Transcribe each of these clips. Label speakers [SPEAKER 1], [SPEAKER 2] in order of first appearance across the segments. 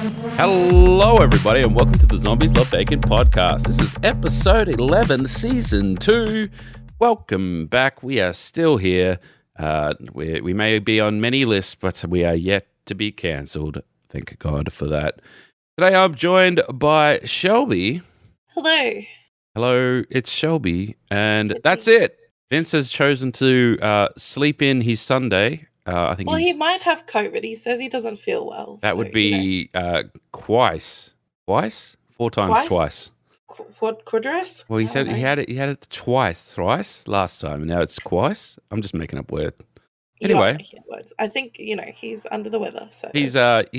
[SPEAKER 1] Hello, everybody, and welcome to the ZombiesLvBacon podcast. This is episode 11, season 2. Welcome back. We are still here. We may be on many lists, but we are yet to be cancelled. Thank God for that. Today, I'm joined by Shelby.
[SPEAKER 2] Hello.
[SPEAKER 1] Hello, it's Shelby, and that's it. Vince has chosen to sleep in his Sunday. I think
[SPEAKER 2] he might have COVID. He says he doesn't feel well.
[SPEAKER 1] That would be twice. Twice? 4 times twice.
[SPEAKER 2] Quadras?
[SPEAKER 1] Well, he said he had it thrice last time, and now it's twice. I'm just making up words. Anyway,
[SPEAKER 2] I think he's under the weather. So
[SPEAKER 1] he's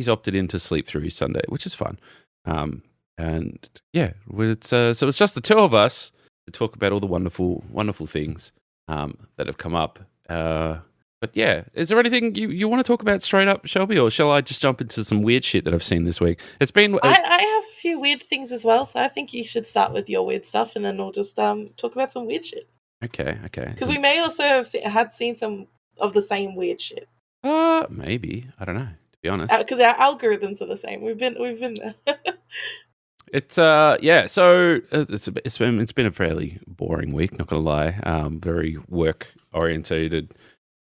[SPEAKER 1] opted in to sleep through his Sunday, which is fun. And yeah, so it's just the two of us to talk about all the wonderful things that have come up. But yeah, is there anything you want to talk about straight up, Shelby, or shall I just jump into some weird shit that I've seen this week?
[SPEAKER 2] I have a few weird things as well, so I think you should start with your weird stuff, and then we'll just talk about some weird shit.
[SPEAKER 1] Okay.
[SPEAKER 2] Because we may also have seen some of the same weird shit.
[SPEAKER 1] Maybe, I don't know, to be honest.
[SPEAKER 2] Because our algorithms are the same. We've been there.
[SPEAKER 1] It's yeah. So it's been a fairly boring week. Not gonna lie. Very work orientated.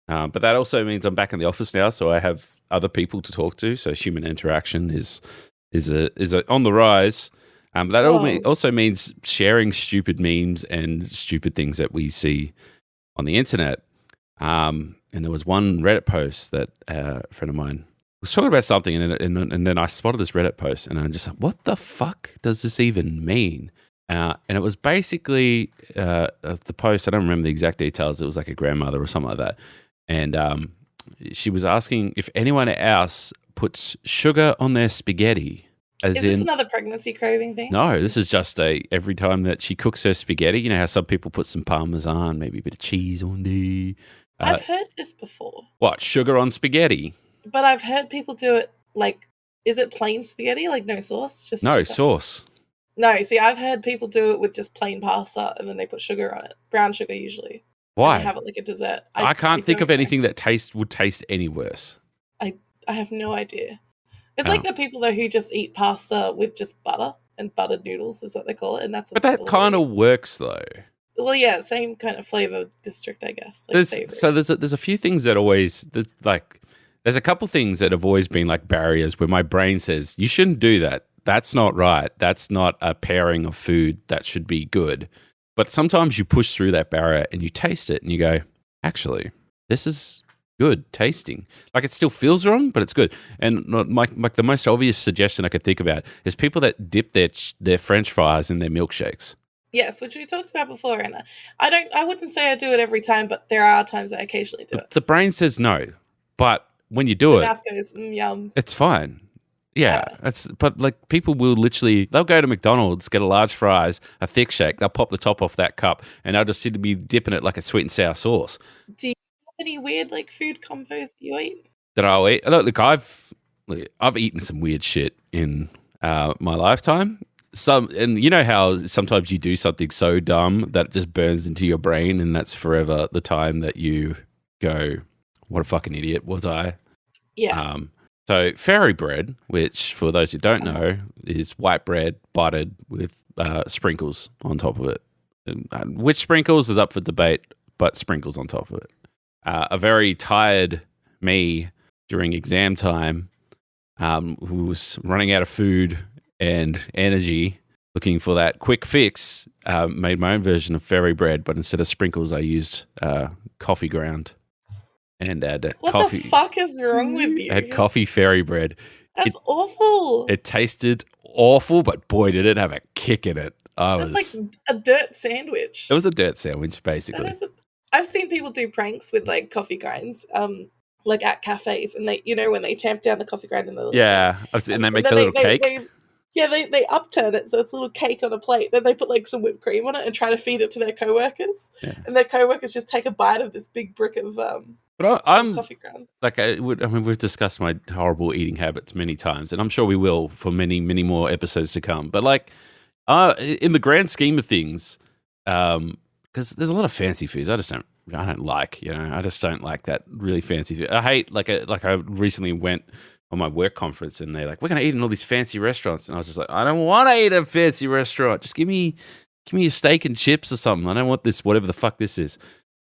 [SPEAKER 1] But that also means I'm back in the office now, so I have other people to talk to. So human interaction is on the rise. That also means sharing stupid memes and stupid things that we see on the internet. And there was one Reddit post that a friend of mine was talking about something, and then I spotted this Reddit post, and I'm just like, what the fuck does this even mean? And it was basically the post. I don't remember the exact details. It was like a grandmother or something like that. And she was asking if anyone else puts sugar on their spaghetti.
[SPEAKER 2] Is this another pregnancy craving thing?
[SPEAKER 1] No, this is just every time that she cooks her spaghetti, you know how some people put some Parmesan, maybe a bit of cheese on there.
[SPEAKER 2] I've heard this before.
[SPEAKER 1] What, sugar on spaghetti?
[SPEAKER 2] But I've heard people do it like, is it plain spaghetti, like no sauce? Just
[SPEAKER 1] no
[SPEAKER 2] sugar?
[SPEAKER 1] Sauce.
[SPEAKER 2] No, see, I've heard people do it with just plain pasta, and then they put sugar on it. Brown sugar, usually.
[SPEAKER 1] Why?
[SPEAKER 2] Have it like a dessert.
[SPEAKER 1] I can't think of anything that would taste any worse.
[SPEAKER 2] I have no idea. It's like the people though who just eat pasta with just butter and buttered noodles is what they call it, and that's.
[SPEAKER 1] But that kind of works though.
[SPEAKER 2] Well, yeah, same kind of flavor district, I guess.
[SPEAKER 1] There's a few things that there's a couple things that have always been like barriers where my brain says you shouldn't do that. That's not right. That's not a pairing of food that should be good. But sometimes you push through that barrier and you taste it and you go, actually, this is good tasting. Like it still feels wrong, but it's good. And like the most obvious suggestion I could think about is people that dip their French fries in their milkshakes.
[SPEAKER 2] Yes, which we talked about before, Anna. I wouldn't say I do it every time, but there are times I occasionally do it.
[SPEAKER 1] The brain says no, but when you do
[SPEAKER 2] the mouth goes, yum.
[SPEAKER 1] It's fine. Yeah, but like people will they'll go to McDonald's, get a large fries, a thick shake, they'll pop the top off that cup, and they'll just seem to be dipping it like a sweet and sour sauce.
[SPEAKER 2] Do you have any weird like food combos you eat?
[SPEAKER 1] That I'll eat? Look, I've eaten some weird shit in my lifetime. And you know how sometimes you do something so dumb that it just burns into your brain, and that's forever the time that you go, "What a fucking idiot was I?"
[SPEAKER 2] Yeah.
[SPEAKER 1] So fairy bread, which for those who don't know, is white bread buttered with sprinkles on top of it. And which sprinkles is up for debate, but sprinkles on top of it. A very tired me during exam time, who was running out of food and energy, looking for that quick fix, made my own version of fairy bread, but instead of sprinkles, I used coffee ground. And add coffee.
[SPEAKER 2] What the fuck is wrong with you?
[SPEAKER 1] I had coffee fairy bread.
[SPEAKER 2] That's awful.
[SPEAKER 1] It tasted awful, but boy, did it have a kick in it.
[SPEAKER 2] It's like a dirt sandwich.
[SPEAKER 1] It was a dirt sandwich, basically.
[SPEAKER 2] I've seen people do pranks with like coffee grinds, like at cafes, and they, when they tamp down the coffee grind and
[SPEAKER 1] and they make a little cake.
[SPEAKER 2] They upturn it so it's a little cake on a plate. Then they put like some whipped cream on it and try to feed it to their coworkers. Yeah. And their coworkers just take a bite of this big brick of
[SPEAKER 1] But I'm
[SPEAKER 2] coffee grounds.
[SPEAKER 1] Like we've discussed my horrible eating habits many times, and I'm sure we will for many, many more episodes to come. But like, in the grand scheme of things, because there's a lot of fancy foods I don't like. I just don't like that really fancy food. I hate I recently went on my work conference, and they're like, "We're gonna eat in all these fancy restaurants," and I was just like, "I don't want to eat at a fancy restaurant. Just give me a steak and chips or something. I don't want this, whatever the fuck this is."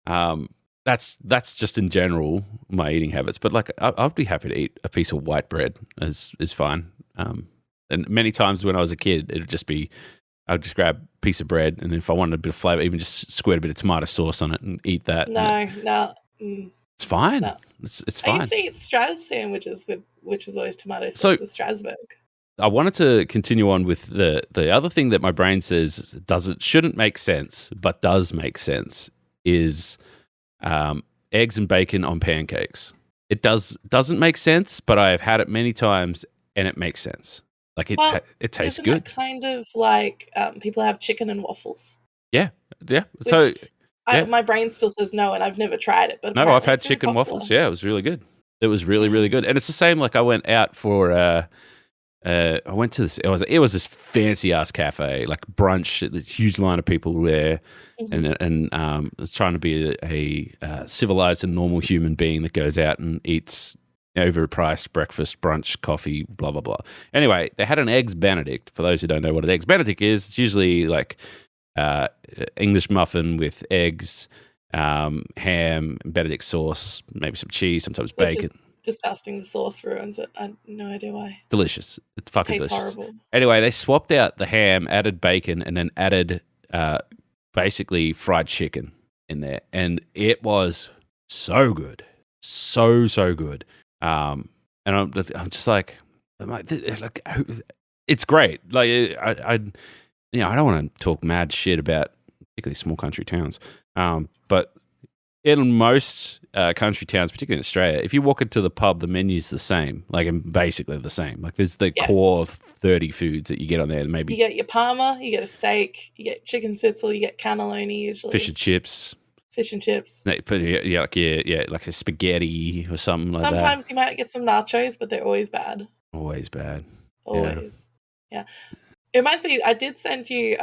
[SPEAKER 1] That's just in general my eating habits. But like, I'd be happy to eat a piece of white bread is fine. And many times when I was a kid, it'd just be, I'd just grab a piece of bread, and if I wanted a bit of flavor, even just squirt a bit of tomato sauce on it and eat that.
[SPEAKER 2] No.
[SPEAKER 1] It's fine.
[SPEAKER 2] No.
[SPEAKER 1] It's fine.
[SPEAKER 2] I used to eat Straz sandwiches which is always tomato sauce with Strasbourg.
[SPEAKER 1] I wanted to continue on with the other thing that my brain says shouldn't make sense, but does make sense is eggs and bacon on pancakes. It doesn't make sense, but I have had it many times and it makes sense. Like it tastes good.
[SPEAKER 2] That kind of like people have chicken and waffles.
[SPEAKER 1] Yeah.
[SPEAKER 2] Which my brain still says no, and I've never tried it. But
[SPEAKER 1] no, I've had chicken waffles. Yeah, it was really good. It was really, really good. And it's the same. Like I went out for I went to this. It was this fancy ass cafe, like brunch. A huge line of people there, and I was trying to be a civilized and normal human being that goes out and eats overpriced breakfast, brunch, coffee, blah blah blah. Anyway, they had an eggs Benedict. For those who don't know what an eggs Benedict is, it's usually like English muffin with eggs, ham, Benedict sauce, maybe some cheese, sometimes bacon.
[SPEAKER 2] Disgusting. The sauce ruins it. I have no idea why.
[SPEAKER 1] Delicious. It's fucking
[SPEAKER 2] Tastes
[SPEAKER 1] delicious.
[SPEAKER 2] horrible.
[SPEAKER 1] Anyway, they swapped out the ham, added bacon, and then added basically fried chicken in there, and it was so good, so good. And I'm just like, it's great. Like I don't want to talk mad shit about particularly small country towns, but in most country towns, particularly in Australia, if you walk into the pub, the menu's the same, like basically the same. Like there's the core of 30 foods that you get on there, and maybe
[SPEAKER 2] you get your parma, you get a steak, you get chicken schnitzel, you get cannelloni usually,
[SPEAKER 1] fish and chips.
[SPEAKER 2] Like
[SPEAKER 1] a spaghetti or something like that.
[SPEAKER 2] Sometimes you might get some nachos, but they're always bad.
[SPEAKER 1] Always bad.
[SPEAKER 2] Always. Yeah. It reminds me, I did send you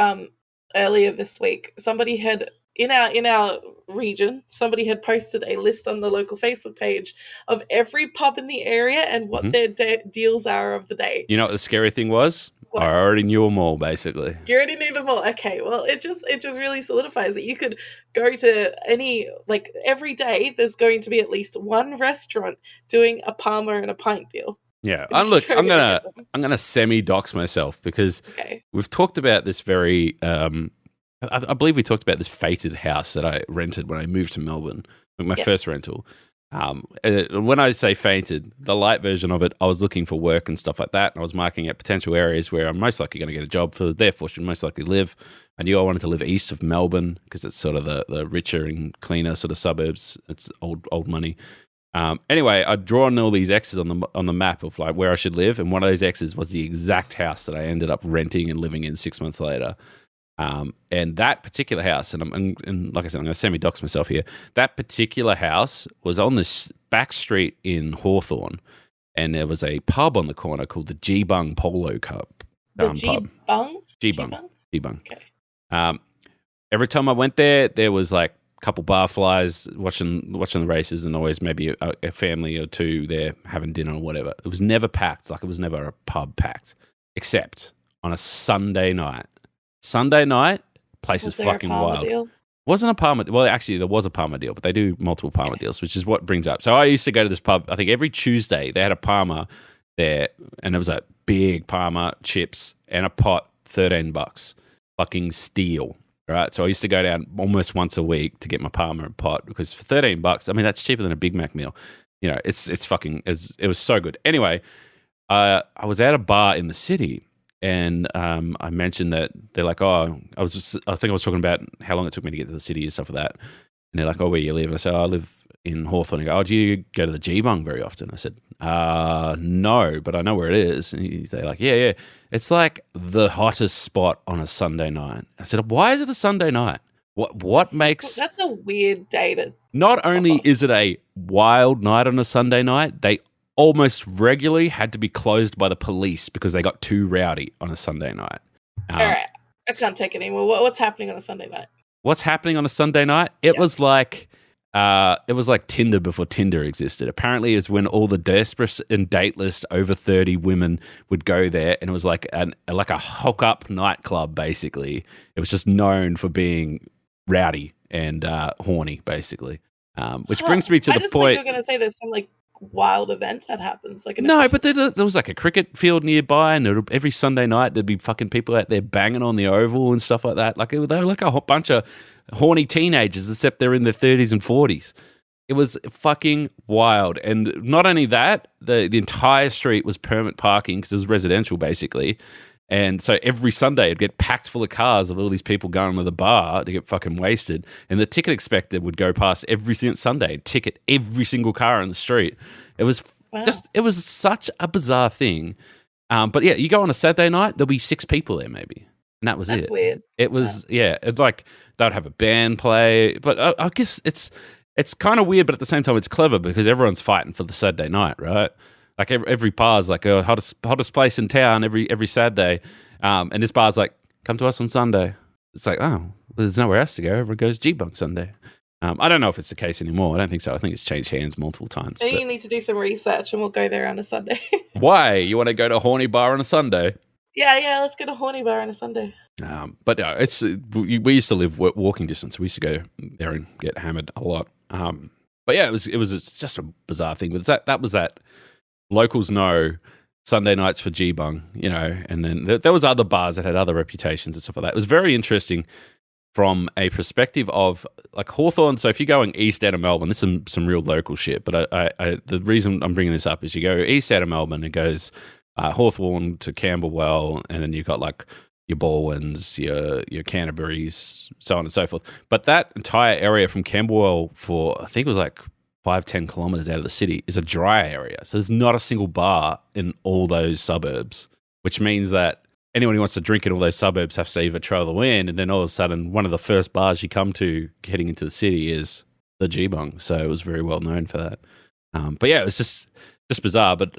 [SPEAKER 2] earlier this week. Somebody had in our region, somebody had posted a list on the local Facebook page of every pub in the area and what their deals are of the day. You
[SPEAKER 1] know what the scary thing was? What? I already knew them all, basically.
[SPEAKER 2] You already knew them all. Okay, well, it just really solidifies it. You could go to any, like, every day there's going to be at least one restaurant doing a parma and a pint deal.
[SPEAKER 1] Yeah, and look, I'm gonna semi-dox myself because we've talked about this very. I believe we talked about this fated house that I rented when I moved to Melbourne, my first rental. When I say fainted, the light version of it, I was looking for work and stuff like that, and I was marking out potential areas where I'm most likely going to get a job, for therefore should most likely live. I knew I wanted to live east of Melbourne because it's sort of the richer and cleaner sort of suburbs. It's old money. Anyway, I'd drawn all these X's on the map of like where I should live, and one of those X's was the exact house that I ended up renting and living in 6 months later. And that particular house, and like I said, I'm going to semi-dox myself here. That particular house was on this back street in Hawthorne, and there was a pub on the corner called the G-Bung Polo Cup.
[SPEAKER 2] G-Bung?
[SPEAKER 1] G-Bung.
[SPEAKER 2] Okay.
[SPEAKER 1] Every time I went there was like a couple barflies watching the races, and always maybe a family or two there having dinner or whatever. It was never packed. Like it was never a pub packed, except on a Sunday night. Sunday night, place is fucking wild. Deal? Wasn't a Parma. Well, actually, there was a Parma deal, but they do multiple Parma deals, which is what brings up. So I used to go to this pub. I think every Tuesday they had a Parma there, and there was a big Parma, chips, and a pot, $13, fucking steal. Right. So I used to go down almost once a week to get my Parma and pot because for $13, I mean that's cheaper than a Big Mac meal. You know, it was so good. Anyway, I was at a bar in the city. And I mentioned that they're like, I think I was talking about how long it took me to get to the city and stuff like that. And they're like, where you live? And I said, I live in Hawthorne. And they go, do you go to the G-Bung very often? I said, no, but I know where it is. And they're like, yeah. It's like the hottest spot on a Sunday night. I said, why is it a Sunday night? What makes...
[SPEAKER 2] That's a weird day to...
[SPEAKER 1] Not only is it a wild night on a Sunday night, they almost regularly had to be closed by the police because they got too rowdy on a Sunday night.
[SPEAKER 2] All right. I can't take it anymore. What's happening on a Sunday night?
[SPEAKER 1] What's happening on a Sunday night? It was like it was like Tinder before Tinder existed. Apparently, it's when all the desperate and dateless over 30 women would go there, and it was like a hook up nightclub. Basically, it was just known for being rowdy and horny, basically. Which brings me to the point.
[SPEAKER 2] Think you're going to say there's some like wild event that happens. Like
[SPEAKER 1] no, but there was like a cricket field nearby, and every Sunday night there'd be fucking people out there banging on the oval and stuff like that. Like they were like a whole bunch of horny teenagers, except they're in their 30s and 40s. It was fucking wild. And not only that, the entire street was permit parking because it was residential basically. And so every Sunday it'd get packed full of cars of all these people going to the bar to get fucking wasted. And the ticket inspector would go past every single Sunday and ticket every single car on the street. It was it was such a bizarre thing. But yeah, you go on a Saturday night, there'll be 6 people there maybe. And that was it.
[SPEAKER 2] That's weird.
[SPEAKER 1] It was, it's like they'd have a band play. But I guess it's kind of weird, but at the same time it's clever because everyone's fighting for the Saturday night, right? Like every bar's like hottest place in town every Saturday, and this bar's like, come to us on Sunday. It's like, oh, there's nowhere else to go. Everyone goes G-Bunk Sunday. I don't know if it's the case anymore. I don't think so. I think it's changed hands multiple times.
[SPEAKER 2] Maybe you need to do some research, and we'll go there on a Sunday.
[SPEAKER 1] Why? You want to go to a horny bar on a Sunday?
[SPEAKER 2] Yeah. Let's get a horny bar on a Sunday.
[SPEAKER 1] But no, we used to live walking distance. We used to go there and get hammered a lot. But yeah, it was just a bizarre thing. But that was that. Locals know Sunday nights for G-Bung, and then there was other bars that had other reputations and stuff like that. It was very interesting from a perspective of like Hawthorne. So if you're going east out of Melbourne, this is some real local shit. But I the reason I'm bringing this up is you go east out of Melbourne, it goes Hawthorne to Camberwell, and then you've got like your Baldwins, your Canterburys, so on and so forth. But that entire area from Camberwell for, I think it was like 5-10 kilometers out of the city is a dry area. So there's not a single bar in all those suburbs, which means that anyone who wants to drink in all those suburbs has to either travel in, and then all of a sudden one of the first bars you come to heading into the city is the G-Bung. So it was very well known for that. But yeah, it was just bizarre, but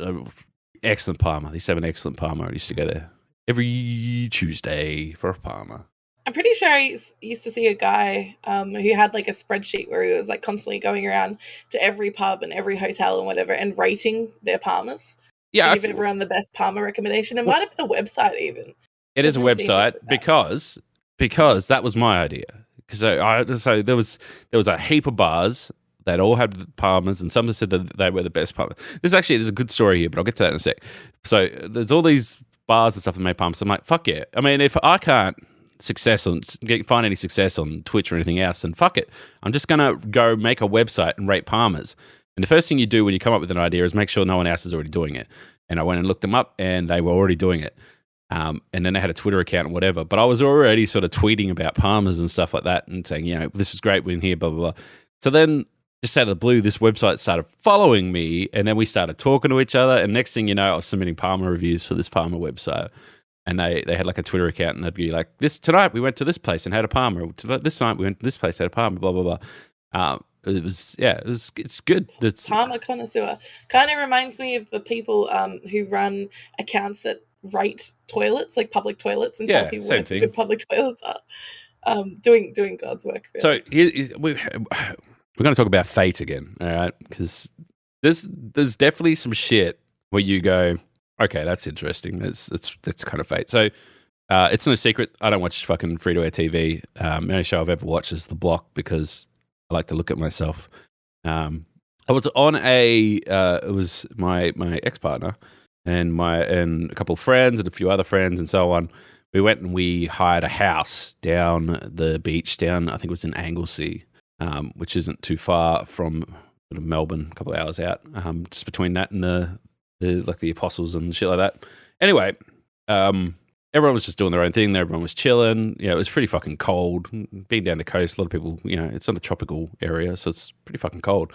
[SPEAKER 1] excellent Palmer. They used to have an excellent Palmer. I used to go there every Tuesday for a Palmer.
[SPEAKER 2] I'm pretty sure I used to see a guy who had like a spreadsheet where he was like constantly going around to every pub and every hotel and whatever and rating their Palmers.
[SPEAKER 1] Yeah,
[SPEAKER 2] giving everyone the best Palmer recommendation. It might have been a website even.
[SPEAKER 1] It is a website because that was my idea. So there was a heap of bars that all had Palmers, and some said that they were the best Palmers. There's a good story here, but I'll get to that in a sec. So there's all these bars and stuff that made Palmers. I'm like, fuck yeah. I mean, if I can't find any success on Twitch or anything else, then fuck it. I'm just gonna go make a website and rate Palmers. And the first thing you do when you come up with an idea is make sure no one else is already doing it. And I went and looked them up, and they were already doing it. And then they had a Twitter account and whatever. But I was already sort of tweeting about Palmers and stuff like that, and saying, this was great, we're in here, blah blah blah. So then, just out of the blue, this website started following me, and then we started talking to each other. And next thing you know, I was submitting Palmer reviews for this Palmer website. And they had like a Twitter account, and they'd be like, tonight we went to this place and had a Palmer. This night we went to this place, had a Palmer, blah, blah, blah. It's good. It's
[SPEAKER 2] Palmer connoisseur. Kind of reminds me of the people who run accounts that rate toilets, like public toilets, and tell people where good public toilets are. Doing God's work. Really.
[SPEAKER 1] So we're going to talk about fate again, all right? Because there's definitely some shit where you go, okay, that's interesting. That's kind of fate. So it's no secret I don't watch fucking free-to-air TV. The only show I've ever watched is The Block because I like to look at myself. I was on it was my ex-partner and a couple of friends and a few other friends and so on. We went and we hired a house down the beach I think it was in Anglesea, which isn't too far from sort of Melbourne, a couple of hours out, just between that and the Apostles and shit like that. Anyway, everyone was just doing their own thing. Everyone was chilling. It was pretty fucking cold. Being down the coast, a lot of people, it's not a tropical area, so it's pretty fucking cold.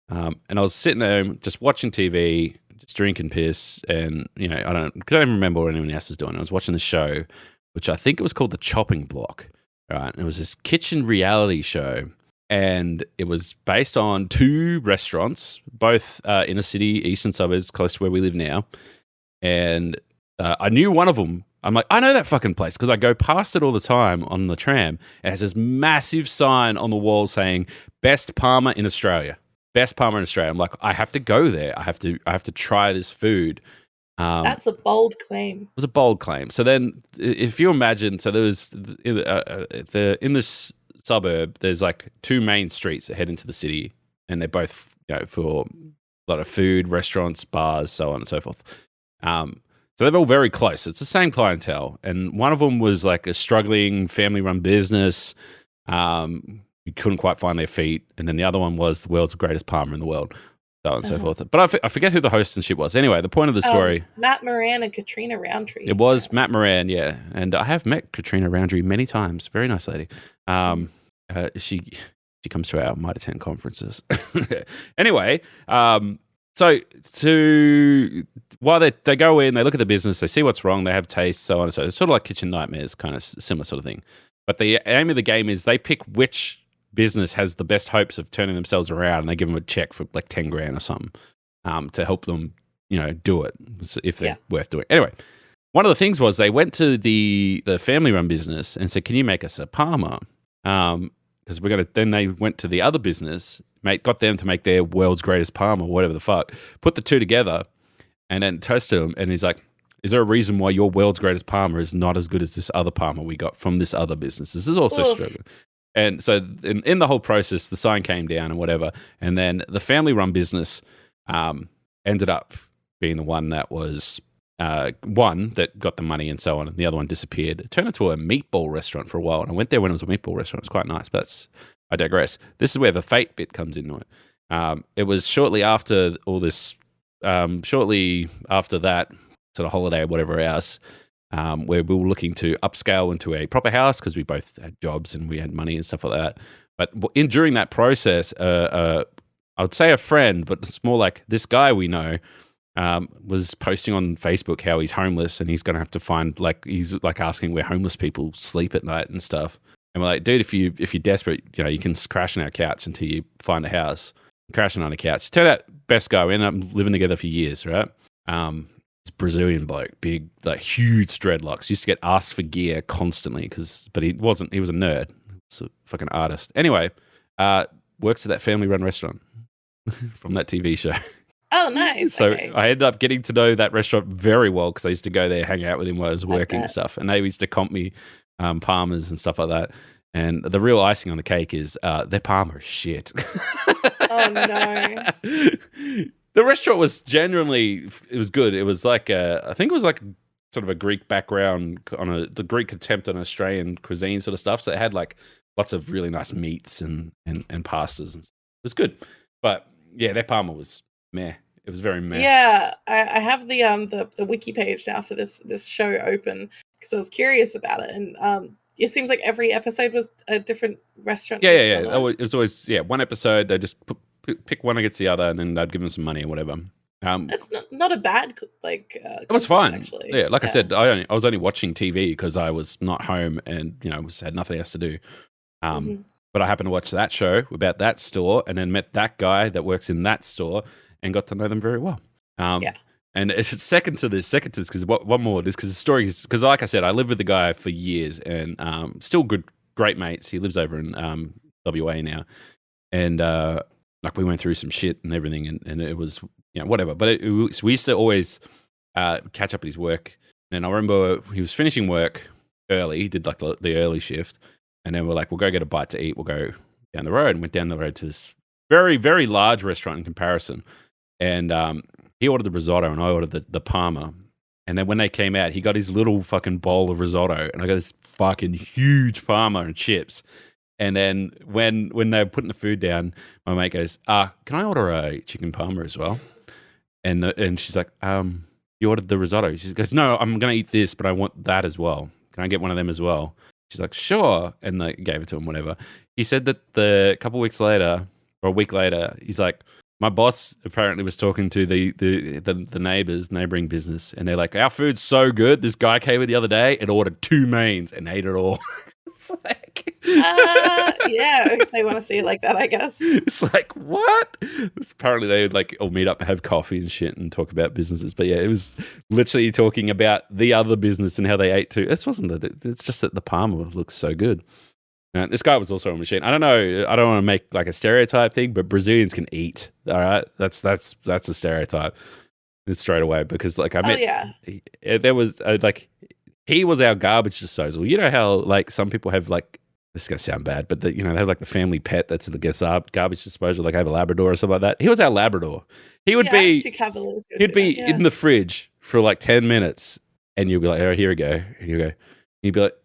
[SPEAKER 1] And I was sitting there just watching TV, just drinking piss, and I don't even remember what anyone else was doing. I was watching the show, which I think it was called The Chopping Block. Right, and it was this kitchen reality show. And it was based on 2 restaurants, both in a city, eastern suburbs, close to where we live now. And I knew one of them I'm like, I know that fucking place because I go past it all the time on the tram. It has this massive sign on the wall saying "Best Parma in Australia." Best Parma in Australia. I'm like, I have to go there. I have to try this food.
[SPEAKER 2] That's a bold claim.
[SPEAKER 1] It was a bold claim. So then, if you imagine, so there was in this suburb, there's like two main streets that head into the city, and they're both for a lot of food, restaurants, bars, so on and so forth. So they're all very close. It's the same clientele, and one of them was like a struggling family-run business. You couldn't quite find their feet, and then the other one was the world's greatest Palmer in the world, so on and so forth. But I forget who the host and shit was. Anyway, the point of the story:
[SPEAKER 2] Matt Moran and Katrina Roundtree.
[SPEAKER 1] It was Matt Moran, yeah, and I have met Katrina Roundtree many times. Very nice lady. She comes to our Mitre 10 conferences. Anyway, so while they go in, they look at the business, they see what's wrong, they have taste, so on and so. It's sort of like Kitchen Nightmares, kind of similar sort of thing. But the aim of the game is they pick which business has the best hopes of turning themselves around, and they give them a check for like 10 grand or something to help them, do it if they're worth doing. Anyway, one of the things was they went to the family-run business and said, "Can you make us a Parma?" Because we're gonna. Then they went to the other business, got them to make their world's greatest Parma, whatever the fuck. Put the two together, and then toasted them. And he's like, "Is there a reason why your world's greatest Parma is not as good as this other Parma we got from this other business? This is also struggling." And so in the whole process, the sign came down and whatever. And then the family-run business ended up being the one that was one that got the money and so on, and the other one disappeared. It turned into a meatball restaurant for a while, and I went there when it was a meatball restaurant. It was quite nice, but I digress. This is where the fate bit comes into it. It was shortly after all this, shortly after that sort of holiday or whatever else, where we were looking to upscale into a proper house because we both had jobs and we had money and stuff like that. But during that process, I would say a friend, but it's more like this guy we know, was posting on Facebook how he's homeless and he's going to have to find, he's like asking where homeless people sleep at night and stuff. And we're like, dude, if you're desperate, you can crash on our couch until you find a house. Crashing on a couch. Turned out best guy. We ended up living together for years, right? This Brazilian bloke, big, like huge dreadlocks. Used to get asked for gear constantly but he wasn't. He was a nerd. He's a fucking artist. Anyway, works at that family-run restaurant from that TV show.
[SPEAKER 2] Oh, nice.
[SPEAKER 1] So
[SPEAKER 2] okay.
[SPEAKER 1] I ended up getting to know that restaurant very well because I used to go there, hang out with him while I was working and stuff. And they used to comp me Palmers and stuff like that. And the real icing on the cake is their Palmer is shit.
[SPEAKER 2] Oh, no.
[SPEAKER 1] The restaurant was genuinely, it was good. It was like, I think it was like sort of a Greek background on the Greek attempt on Australian cuisine sort of stuff. So it had like lots of really nice meats and pastas. And it was good. But yeah, their Palmer was meh. It was very meh.
[SPEAKER 2] Yeah, I have the wiki page now for this show open because I was curious about it, and it seems like every episode was a different restaurant.
[SPEAKER 1] Yeah. It was always one episode. They just pick one against the other, and then they'd give them some money or whatever.
[SPEAKER 2] It's not a bad
[SPEAKER 1] it was fun.
[SPEAKER 2] Actually.
[SPEAKER 1] Yeah, like I said, I was only watching TV because I was not home and had nothing else to do. But I happened to watch that show about that store, and then met that guy that works in that store. And got to know them very well. And it's second to this, because one more, because the story is, because like I said, I lived with the guy for years and still great mates. He lives over in WA now. And we went through some shit and everything, and it was, whatever. But we used to always catch up at his work. And I remember he was finishing work early. He did like the early shift. And then we're like, we'll go get a bite to eat. We'll go down the road, and went down the road to this very, very large restaurant in comparison. And he ordered the risotto and I ordered the Parma. And then when they came out, he got his little fucking bowl of risotto and I got this fucking huge Parma and chips. And then when they were putting the food down, my mate goes, can I order a chicken Parma as well? And she's like, you ordered the risotto. She goes, no, I'm going to eat this, but I want that as well. Can I get one of them as well? She's like, sure. And they gave it to him, whatever. He said that a couple weeks later, or a week later, he's like, my boss apparently was talking to the neighboring business, and they're like, our food's so good. This guy came in the other day and ordered 2 mains and ate it all. It's like,
[SPEAKER 2] yeah, if they want to see it like that, I guess.
[SPEAKER 1] it's like, what? Apparently they would like all meet up and have coffee and shit and talk about businesses. But yeah, it was literally talking about the other business and how they ate too. This wasn't that. It's just that the Palmer looks so good. This guy was also a machine. I don't know. I don't want to make like a stereotype thing, but Brazilians can eat. All right, that's a stereotype. It's straight away because like I met, there was like he was our garbage disposal. You know how like some people have like, this is gonna sound bad, but they have like the family pet that's the garbage disposal. Like I have a Labrador or something like that. He was our Labrador. He would be. He'd be in the fridge for like 10 minutes, and you'll be like, "Oh, here we go." And you go. You'd be like,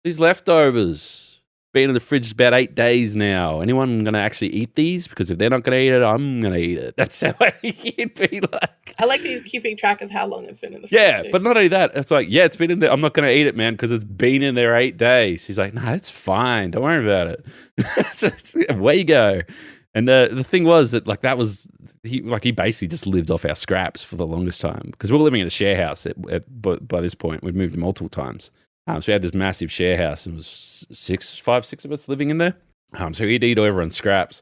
[SPEAKER 1] "These leftovers been in the fridge about 8 days now. Anyone gonna actually eat these? Because if they're not gonna eat it, I'm gonna eat it." That's how he'd be like.
[SPEAKER 2] I like that he's keeping track of how long it's been in the fridge.
[SPEAKER 1] Yeah, but not only that, it's like, yeah, it's been in there. I'm not going to eat it, man, because it's been in there 8 days. He's like, no, it's fine. Don't worry about it. Away you go. And the thing was that like that was he basically just lived off our scraps for the longest time because we were living in a share house by this point. We'd moved multiple times. So we had this massive share house and it was 5, 6 of us living in there. So he'd eat all everyone's scraps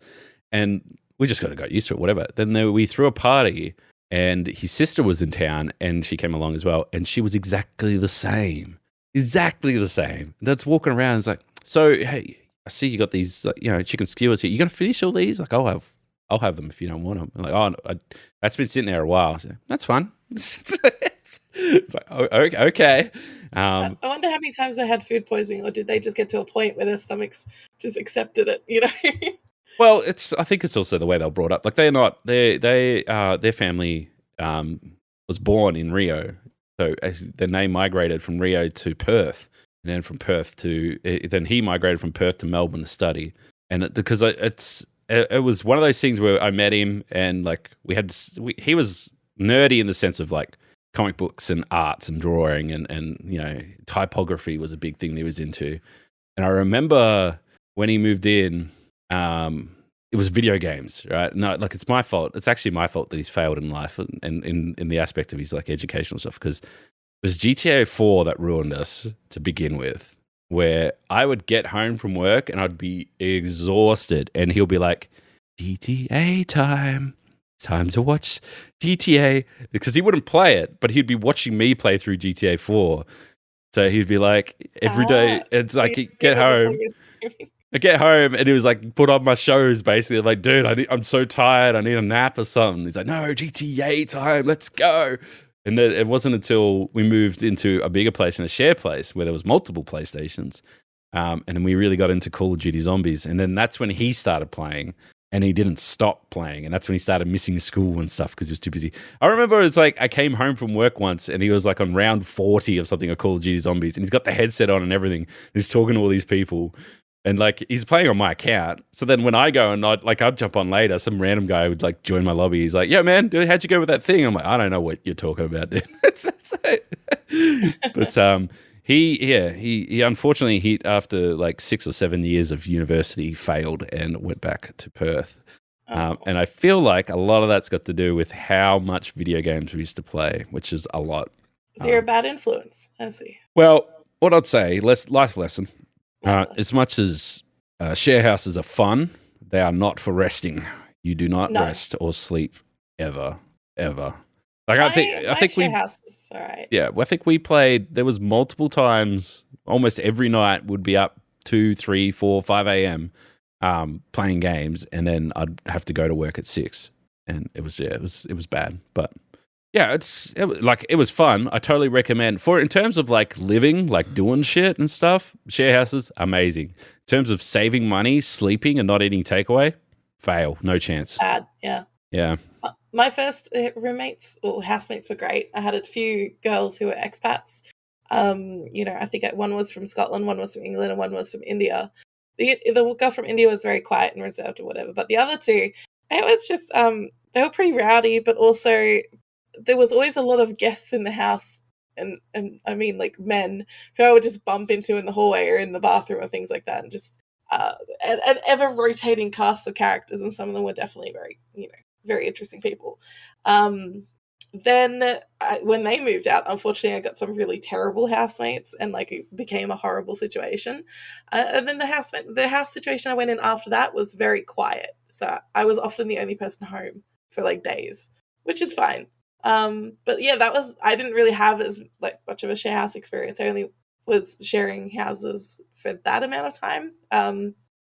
[SPEAKER 1] and we just got used to it, whatever. Then we threw a party and his sister was in town and she came along as well. And she was exactly the same. That's walking around and it's like, so, hey, I see you got these, chicken skewers here. You going to finish all these? Like, I'll have them if you don't want them. I'm like, oh, that's been sitting there a while. So, that's fun. It's like, oh, okay.
[SPEAKER 2] I wonder how many times they had food poisoning, or did they just get to a point where their stomachs just accepted it?
[SPEAKER 1] Well, I think it's also the way they were brought up. Like their family was born in Rio, so their name migrated from Rio to Perth, and then from Perth then he migrated from Perth to Melbourne to study, and because it was one of those things where I met him and like he was nerdy in the sense of like comic books and arts and drawing and typography was a big thing that he was into. And I remember when he moved in, it was video games, right? No, like it's my fault. It's actually my fault that he's failed in life and in the aspect of his like educational stuff because it was GTA 4 that ruined us to begin with, where I would get home from work and I'd be exhausted and he'll be like, GTA time to watch GTA, because he wouldn't play it, but he'd be watching me play through GTA 4. So he'd be like, every day, it's like, get home. I get home and he was like, put on my shows basically. I'm like, dude, I'm so tired. I need a nap or something. He's like, no, GTA time, let's go. And then it wasn't until we moved into a bigger place and a share place where there was multiple PlayStations. And then we really got into Call of Duty Zombies. And then that's when he started playing. And he didn't stop playing. And that's when he started missing school and stuff because he was too busy. I remember it was like I came home from work once and he was like on round 40 of something of Call of Duty Zombies. And he's got the headset on and everything. And he's talking to all these people. And like he's playing on my account. So then when I go and I'd jump on later, some random guy would like join my lobby. He's like, yo, man, dude, how'd you go with that thing? I'm like, I don't know what you're talking about, dude. But he unfortunately after like 6 or 7 years of university failed and went back to Perth. And I feel like a lot of that's got to do with how much video games we used to play, which is a lot.
[SPEAKER 2] So you're a bad influence, I see.
[SPEAKER 1] Well, what I'd say, life lesson. As much as share houses are fun, they are not for resting. You do not rest or sleep ever. Like I think we
[SPEAKER 2] house is all right.
[SPEAKER 1] Yeah, I think we played. There was multiple times, almost every night, would be up 2, 3, 4, 5 a.m. Playing games, and then I'd have to go to work at 6, and it was bad. But yeah, it was fun. I totally recommend in terms of like living, like doing shit and stuff. Share houses, amazing. In terms of saving money, sleeping, and not eating takeaway, fail, no chance.
[SPEAKER 2] Bad, yeah.
[SPEAKER 1] Yeah.
[SPEAKER 2] My first roommates or housemates were great. I had a few girls who were expats. I think one was from Scotland, one was from England, and one was from India. The girl from India was very quiet and reserved or whatever, but the other two, it was just they were pretty rowdy, but also there was always a lot of guests in the house, and I mean like men who I would just bump into in the hallway or in the bathroom or things like that, and just an ever rotating cast of characters, and some of them were definitely very very interesting people. then when they moved out, unfortunately, I got some really terrible housemates, and like it became a horrible situation. And then the house situation I went in after that was very quiet, so I was often the only person home for like days, which is fine. But yeah, I didn't really have as like much of a share house experience. I only was sharing houses for that amount of time.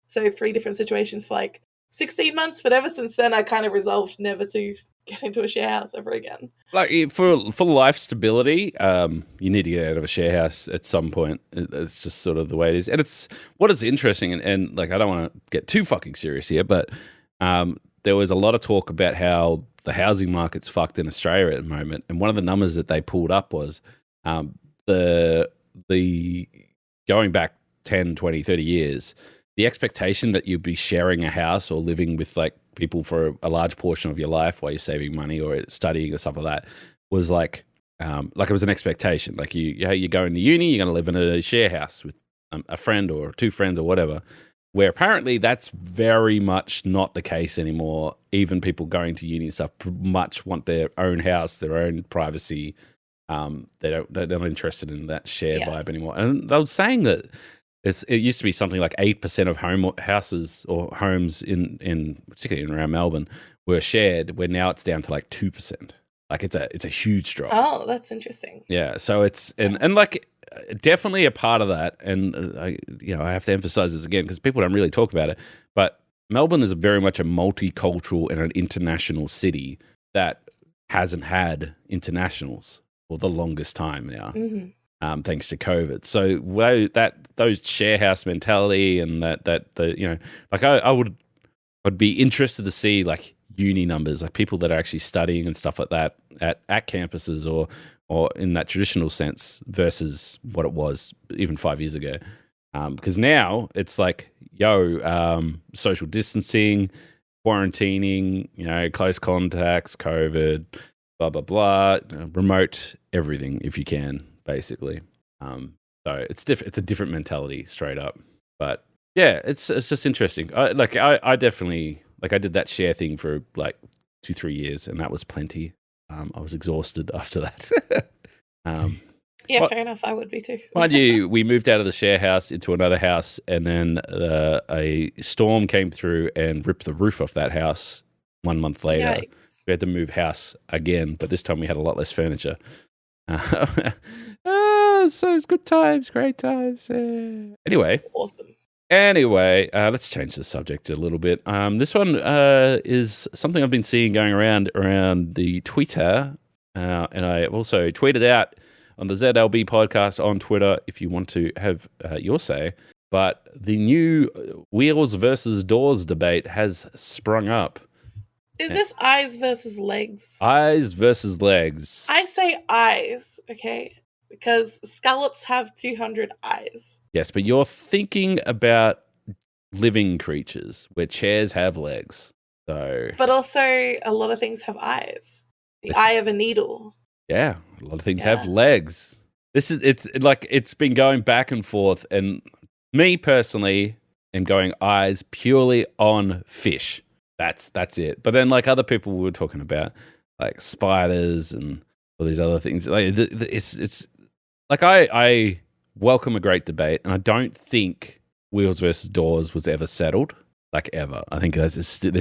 [SPEAKER 2] So 3 different situations for like 16 months, but ever since then, I kind of resolved never to get into a share house ever again.
[SPEAKER 1] Like for life stability, you need to get out of a share house at some point. It's just sort of the way it is, and it's what is interesting. And like, I don't want to get too fucking serious here, but there was a lot of talk about how the housing market's fucked in Australia at the moment, and one of the numbers that they pulled up was the going back 10, 20, 30 years, the expectation that you'd be sharing a house or living with like people for a large portion of your life while you're saving money or studying or stuff like that was like it was an expectation. Like you're going to uni, you're going to live in a share house with a friend or 2 friends or whatever, where apparently that's very much not the case anymore. Even people going to uni and stuff much want their own house, their own privacy. They're not interested in that shared vibe anymore. And they were saying that it used to be something like 8% of houses or homes in particularly around Melbourne were shared, where now it's down to like 2%. Like it's a huge drop.
[SPEAKER 2] Oh, that's interesting.
[SPEAKER 1] Yeah, so it's and like definitely a part of that. And I have to emphasize this again because people don't really talk about it. But Melbourne is very much a multicultural and an international city that hasn't had internationals for the longest time now. Mm-hmm. Thanks to COVID. So those share house mentality and I'd be interested to see like uni numbers, like people that are actually studying and stuff like that at campuses or in that traditional sense versus what it was even 5 years ago. Because now it's like, social distancing, quarantining, close contacts, COVID, blah, blah, blah, remote everything if you can. Basically, so it's a different mentality straight up. But yeah, it's just interesting. I definitely I did that share thing for like 2-3 years, and that was plenty. I was exhausted after that.
[SPEAKER 2] Fair enough. I would be too.
[SPEAKER 1] Mind you, we moved out of the share house into another house, and then a storm came through and ripped the roof off that house. 1 month later,
[SPEAKER 2] Yikes.
[SPEAKER 1] We had to move house again, but this time we had a lot less furniture. So it's good times, great times. Anyway,
[SPEAKER 2] awesome.
[SPEAKER 1] Let's change the subject a little bit. This one is something I've been seeing going around the Twitter, and I have also tweeted out on the ZLB podcast on Twitter if you want to have your say. But the new wheels versus doors debate has sprung up.
[SPEAKER 2] Is this eyes versus legs?
[SPEAKER 1] Eyes versus legs.
[SPEAKER 2] I say eyes, okay? Because scallops have 200 eyes.
[SPEAKER 1] Yes, but you're thinking about living creatures where chairs have legs. So,
[SPEAKER 2] but also a lot of things have eyes. The eye of a needle.
[SPEAKER 1] Yeah, a lot of things have legs. It's been going back and forth, and me personally am going eyes purely on fish. That's it. But then like other people were talking about like spiders and all these other things. Like it's like I welcome a great debate, and I don't think wheels versus doors was ever settled. Like ever. I think they're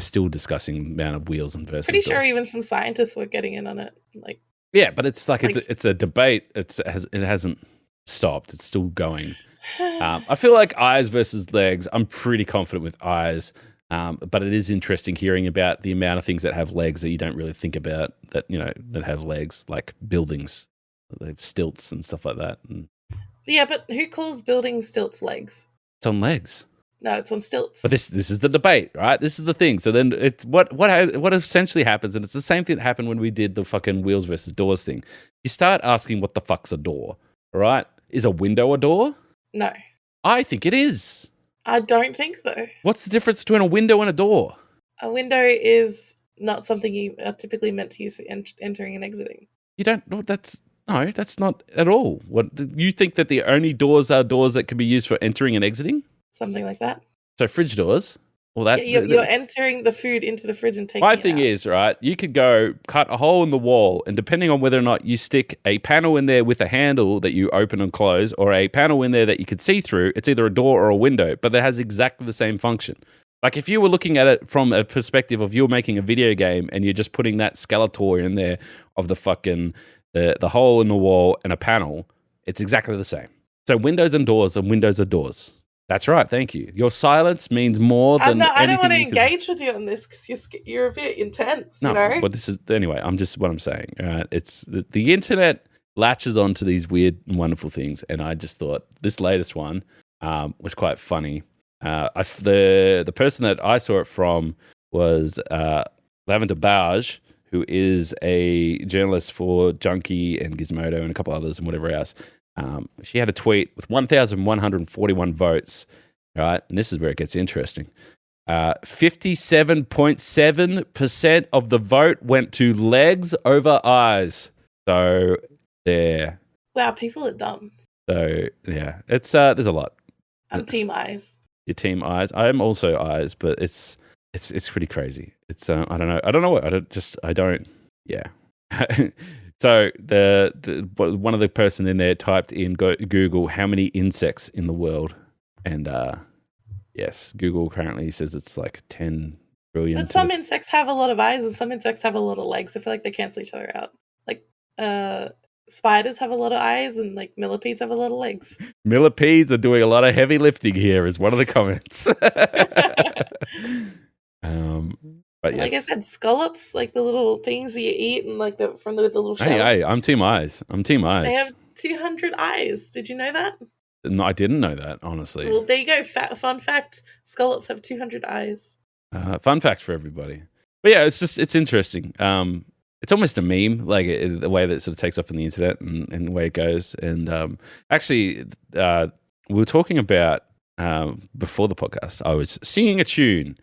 [SPEAKER 1] still discussing the amount of wheels and versus doors.
[SPEAKER 2] Pretty sure even some scientists were getting in on it. Like
[SPEAKER 1] yeah, but it's like it's a debate. It hasn't stopped. It's still going. I feel like eyes versus legs. I'm pretty confident with eyes. But it is interesting hearing about the amount of things that have legs that you don't really think about that have legs, like buildings. They have stilts and stuff like that. And
[SPEAKER 2] yeah, but who calls building stilts legs?
[SPEAKER 1] It's on legs.
[SPEAKER 2] No, it's on stilts.
[SPEAKER 1] But this is the debate, right? This is the thing. So then it's what essentially happens, and it's the same thing that happened when we did the fucking wheels versus doors thing. You start asking what the fuck's a door, all right? Is a window a door?
[SPEAKER 2] No.
[SPEAKER 1] I think it is.
[SPEAKER 2] I don't think so. What's
[SPEAKER 1] the difference between a window and a door?
[SPEAKER 2] A window is not something you are typically meant to use for entering and exiting.
[SPEAKER 1] You don't. That's not at all. What you think that the only doors are doors that can be used for entering and exiting?
[SPEAKER 2] Something like that.
[SPEAKER 1] So fridge doors. Well, that
[SPEAKER 2] You're entering the food into the fridge and taking
[SPEAKER 1] my
[SPEAKER 2] it
[SPEAKER 1] thing
[SPEAKER 2] out.
[SPEAKER 1] is, right, you could go cut a hole in the wall, and depending on whether or not you stick a panel in there with a handle that you open and close, or a panel in there that you could see through, it's either a door or a window, but it has exactly the same function. Like if you were looking at it from a perspective of you're making a video game and you're just putting that Skeletor in there of the fucking the hole in the wall and a panel, it's exactly the same. So windows and doors and windows are doors. That's right. Thank you. Your silence means more than anything.
[SPEAKER 2] I don't want to engage with you on this because you're a bit intense.
[SPEAKER 1] No,
[SPEAKER 2] you know.
[SPEAKER 1] But this is anyway. I'm just what I'm saying. Right? It's the internet latches onto these weird and wonderful things, and I just thought this latest one was quite funny. The person that I saw it from was Lavender Bauge, who is a journalist for Junkie and Gizmodo and a couple others and whatever else. She had a tweet with 1,141 votes, right? And this is where it gets interesting. 57.7% of the vote went to legs over eyes. So there.
[SPEAKER 2] Wow, people are dumb.
[SPEAKER 1] So yeah, it's there's a lot.
[SPEAKER 2] I'm team eyes.
[SPEAKER 1] Your team eyes. I am also eyes, but it's pretty crazy. It's I don't know what I don't. Yeah. So one of the person in there typed in Google how many insects in the world, and yes, Google currently says it's like 10 trillion.
[SPEAKER 2] But some insects have a lot of eyes, and some insects have a lot of legs. I feel like they cancel each other out. Like spiders have a lot of eyes, and like millipedes have a lot of legs.
[SPEAKER 1] Millipedes are doing a lot of heavy lifting here, is one of the comments. But yes.
[SPEAKER 2] Like I said, scallops, like the little things that you eat, and like from the little shells.
[SPEAKER 1] Hey, I'm team eyes.
[SPEAKER 2] They have 200 eyes. Did you know that?
[SPEAKER 1] No, I didn't know that, honestly.
[SPEAKER 2] Well, there you go. Fun fact: scallops have 200 eyes.
[SPEAKER 1] Fun fact for everybody. But yeah, it's interesting. It's almost a meme, like the way that it sort of takes off on the internet and the way it goes. And actually, we were talking about before the podcast. I was singing a tune.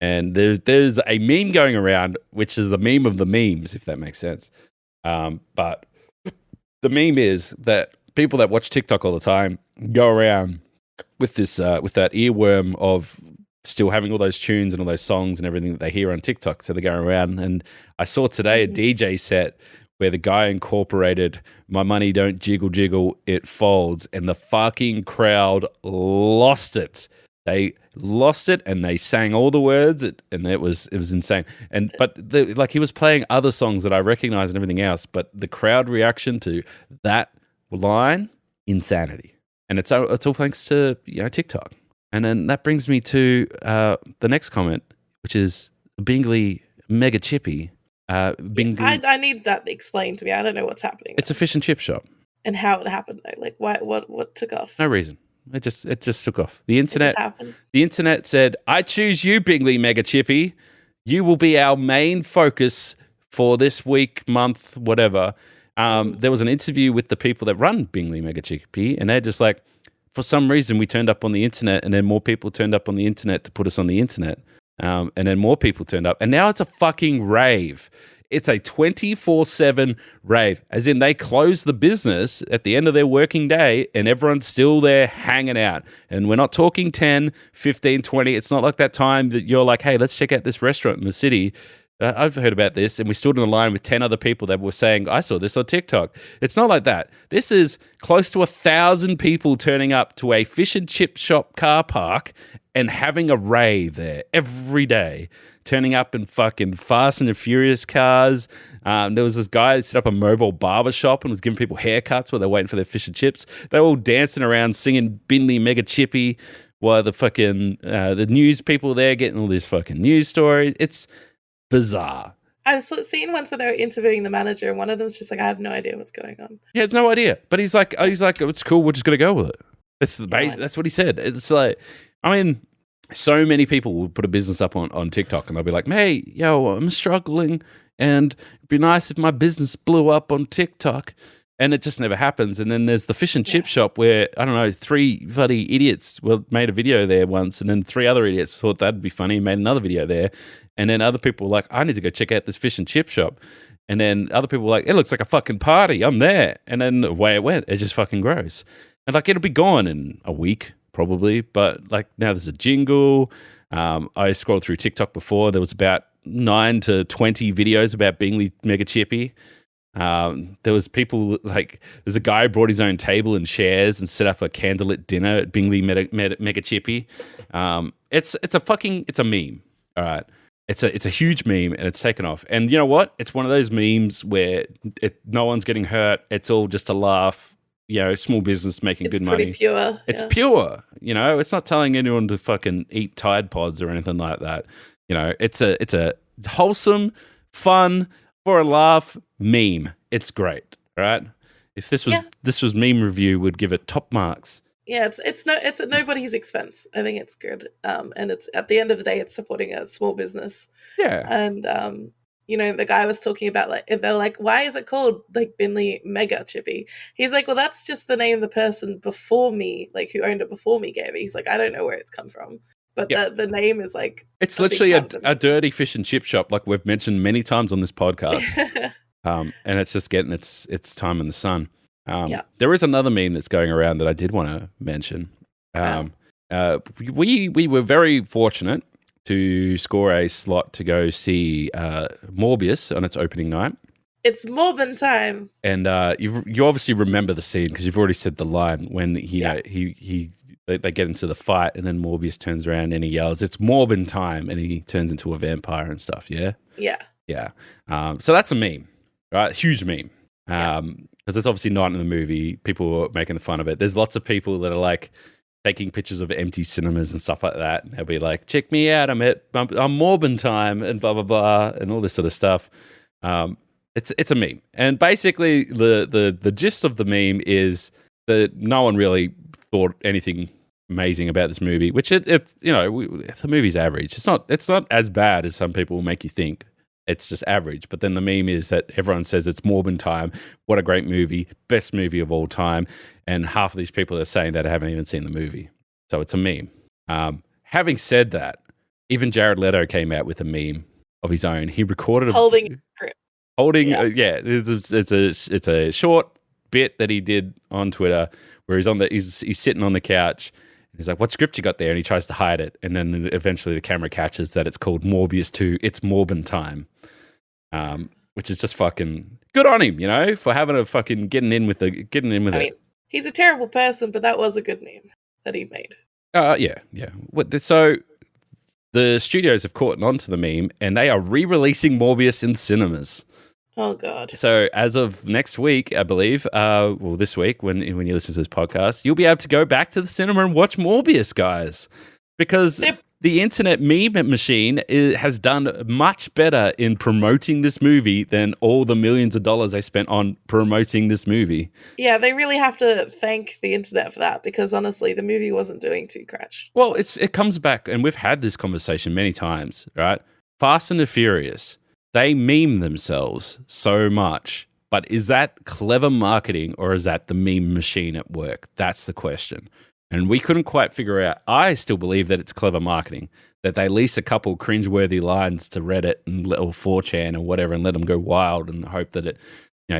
[SPEAKER 1] And there's a meme going around, which is the meme of the memes, if that makes sense. But the meme is that people that watch TikTok all the time go around with this with that earworm of still having all those tunes and all those songs and everything that they hear on TikTok. So they're going around. And I saw today a DJ set where the guy incorporated "My money don't jiggle jiggle, it folds," and the fucking crowd lost it. They lost it, and they sang all the words, and it was insane. But he was playing other songs that I recognize and everything else, but the crowd reaction to that line, insanity. And it's all thanks to TikTok. And then that brings me to the next comment, which is Bingley Mega Chippy. Bingley.
[SPEAKER 2] I need that explained to me. I don't know what's happening.
[SPEAKER 1] It's a fish and chip shop.
[SPEAKER 2] And how it happened though? Like what took off?
[SPEAKER 1] No reason. It just took off. The internet said, "I choose you, Bingley Mega Chippy. You will be our main focus for this week, month, whatever." There was an interview with the people that run Bingley Mega Chippy, and they're just like, for some reason, we turned up on the internet, and then more people turned up on the internet to put us on the internet, and then more people turned up, and now it's a fucking rave. It's a 24/7 rave, as in they close the business at the end of their working day and everyone's still there hanging out. And we're not talking 10, 15, 20. It's not like that time that you're like, hey, let's check out this restaurant in the city. I've heard about this. And we stood in a line with 10 other people that were saying, I saw this on TikTok. It's not like that. This is close to 1,000 people turning up to a fish and chip shop car park and having a rave there every day. Turning up in fucking Fast and the Furious cars. There was this guy that set up a mobile barber shop and was giving people haircuts while they're waiting for their fish and chips. They were all dancing around singing Bingley Mega Chippy while the fucking the news people there getting all these fucking news stories. It's bizarre.
[SPEAKER 2] I was seeing once where they were interviewing the manager, and one of them's just like, I have no idea what's going on.
[SPEAKER 1] He has no idea. But he's like, it's cool, we're just gonna go with it. That's the base. That's what he said. It's like, I mean, so many people will put a business up on TikTok and they'll be like, hey, yo, I'm struggling and it'd be nice if my business blew up on TikTok. And it just never happens. And then there's the fish and chip shop where, I don't know, 3 bloody idiots made a video there once, and then 3 other idiots thought that'd be funny and made another video there. And then other people were like, I need to go check out this fish and chip shop. And then other people were like, it looks like a fucking party. I'm there. And then the way it went, it just fucking grows. And like, it'll be gone in a week. Probably, but like now there's a jingle. I scrolled through TikTok before. There was about 9 to 20 videos about Bingley Mega Chippy. There was people there's a guy who brought his own table and chairs and set up a candlelit dinner at Bingley Mega Chippy. It's a meme. All right. It's a huge meme and it's taken off. And you know what? It's one of those memes where no one's getting hurt. It's all just a laugh. Small business making good money.
[SPEAKER 2] It's pure.
[SPEAKER 1] It's pure. It's not telling anyone to fucking eat Tide Pods or anything like that. It's a wholesome, fun, for a laugh meme. It's great, right? If this was meme review, would give it top marks.
[SPEAKER 2] Yeah, it's at nobody's expense. I think it's good. And it's at the end of the day, it's supporting a small business.
[SPEAKER 1] Yeah.
[SPEAKER 2] And the guy was talking about they're like, why is it called Bingley Mega Chippy? He's like, well, that's just the name the person before me, who owned it before me, gave it. He's like, I don't know where it's come from. But the name is
[SPEAKER 1] it's literally a dirty fish and chip shop, like we've mentioned many times on this podcast. And it's just getting its time in the sun. There is another meme that's going around that I did want to mention. We were very fortunate to score a slot to go see Morbius on its opening night.
[SPEAKER 2] It's Morbin time. And
[SPEAKER 1] you obviously remember the scene because you've already said the line when they get into the fight and then Morbius turns around and he yells, "It's Morbin time," and he turns into a vampire and stuff. Yeah. So that's a meme, right? Huge meme. Because it's obviously not in the movie. People are making fun of it. There's lots of people that are taking pictures of empty cinemas and stuff like that. And they'll be like, "Check me out, I'm Morbin time," and blah blah blah, and all this sort of stuff. It's a meme, and basically the gist of the meme is that no one really thought anything amazing about this movie, which the movie's average. It's not as bad as some people make you think. It's just average. But then the meme is that everyone says it's Morbin time. What a great movie, best movie of all time. And half of these people are saying that I haven't even seen the movie. So it's a meme. Having said that, even Jared Leto came out with a meme of his own. He recorded it's a short bit that he did on Twitter where he's sitting on the couch. He's like, "What script you got there?" And he tries to hide it. And then eventually the camera catches that it's called Morbius 2. It's Morbin time. Which is just fucking good on him, for having a fucking getting in with it. I mean,
[SPEAKER 2] he's a terrible person, but that was a good meme that he made.
[SPEAKER 1] Yeah. So the studios have caught on to the meme and they are re-releasing Morbius in cinemas.
[SPEAKER 2] Oh, God.
[SPEAKER 1] So as of next week, I believe, this week, when you listen to this podcast, you'll be able to go back to the cinema and watch Morbius, guys. Because the internet meme machine has done much better in promoting this movie than all the millions of dollars they spent on promoting this movie.
[SPEAKER 2] Yeah, they really have to thank the internet for that because, honestly, the movie wasn't doing too crash.
[SPEAKER 1] Well, it comes back, and we've had this conversation many times, right? Fast and the Furious. They meme themselves so much, but is that clever marketing or is that the meme machine at work? That's the question. And we couldn't quite figure out. I still believe that it's clever marketing, that they lease a couple cringeworthy lines to Reddit or 4chan or whatever and let them go wild and hope that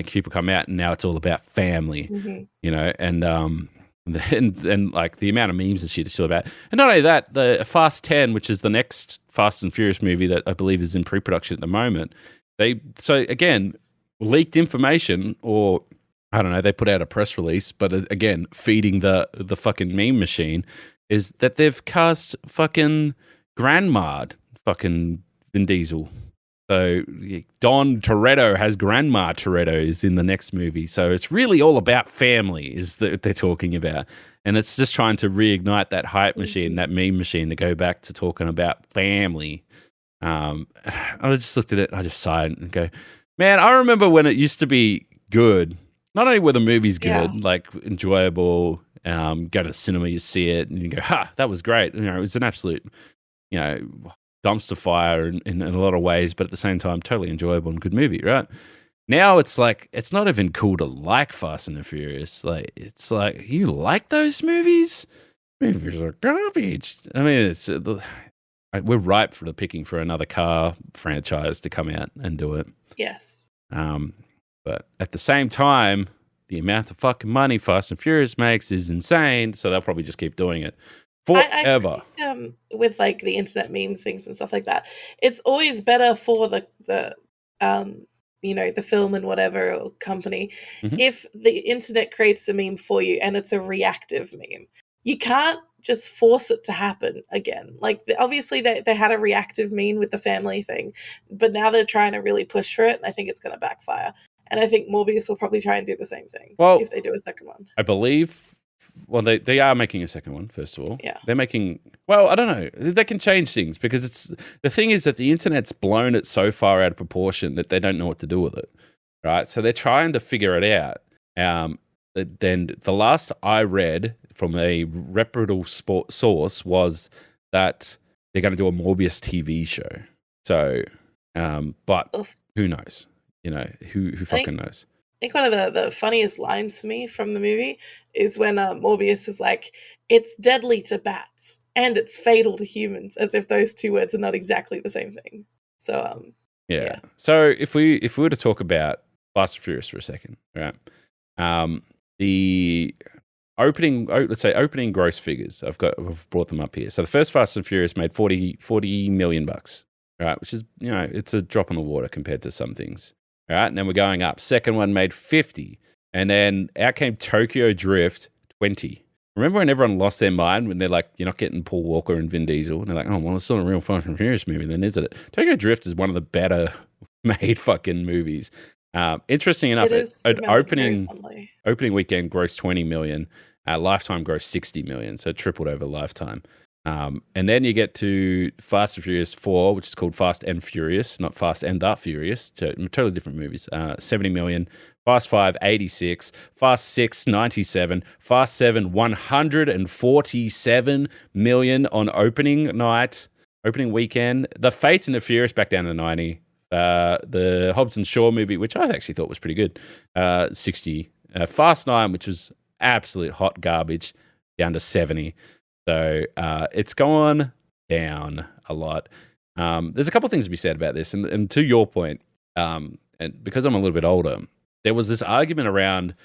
[SPEAKER 1] people come out and now it's all about family, and the amount of memes and shit is still about. And not only that, the Fast 10, which is the next Fast and Furious movie that I believe is in pre-production at the moment, again, leaked information, or I don't know, they put out a press release, but again, feeding the fucking meme machine, is that they've cast fucking Grandma, fucking Vin Diesel. So Don Toretto has Grandma Toretto is in the next movie. So it's really all about family is that they're talking about. And it's just trying to reignite that hype machine, that meme machine to go back to talking about family. I just looked at it and I just sighed and go, man, I remember when it used to be good. Not only were the movies good, enjoyable, go to the cinema, you see it and you go, that was great. It was an absolute, dumpster fire in a lot of ways, but at the same time, totally enjoyable and good movie, right? Now it's it's not even cool to like Fast and the Furious. It's you like those movies? Movies are garbage. I mean, we're ripe for the picking for another car franchise to come out and do it.
[SPEAKER 2] Yes.
[SPEAKER 1] But at the same time, the amount of fucking money Fast and Furious makes is insane, so they'll probably just keep doing it forever.
[SPEAKER 2] with like the internet memes things and stuff like that, it's always better for the the film and whatever or company if the internet creates a meme for you and it's a reactive meme. You can't just force it to happen again. Like, obviously they had a reactive meme with the family thing, but now they're trying to really push for it, and I think it's going to backfire. And I think Morbius will probably try and do the same thing if they do a second one.
[SPEAKER 1] I believe, they are making a second one, first of all.
[SPEAKER 2] Yeah.
[SPEAKER 1] They're making, I don't know. They can change things because the thing is that the internet's blown it so far out of proportion that they don't know what to do with it, right? So they're trying to figure it out. Then the last I read from a reputable source was that they're going to do a Morbius TV show. So, but who knows? Who fucking knows?
[SPEAKER 2] I think one of the funniest lines for me from the movie is when Morbius is like, "It's deadly to bats and it's fatal to humans," as if those two words are not exactly the same thing. So, yeah.
[SPEAKER 1] So if we were to talk about Fast and Furious for a second, right? The opening gross figures, I've brought them up here. So the first Fast and Furious made $40 million, right? Which is, it's a drop in the water compared to some things. All right, and then we're going up. Second one made 50, and then out came Tokyo Drift, 20. Remember when everyone lost their mind when they're like, you're not getting Paul Walker and Vin Diesel, and they're like, oh well, it's not a real Fast and Furious movie, then is it? Tokyo Drift is one of the better made fucking movies. Interesting enough, opening weekend grossed 20 million, Lifetime grossed 60 million, so it tripled over Lifetime. And then you get to Fast and Furious 4, which is called Fast and Furious, not Fast and the Furious, totally different movies. 70 million, Fast 5, 86, Fast 6, 97, Fast 7, 147 million on opening weekend. The Fate and the Furious back down to 90. The Hobbs and Shaw movie, which I actually thought was pretty good, 60. Fast 9, which was absolute hot garbage, down to 70. So it's gone down a lot. There's a couple of things to be said about this. And to your point, and because I'm a little bit older, there was this argument around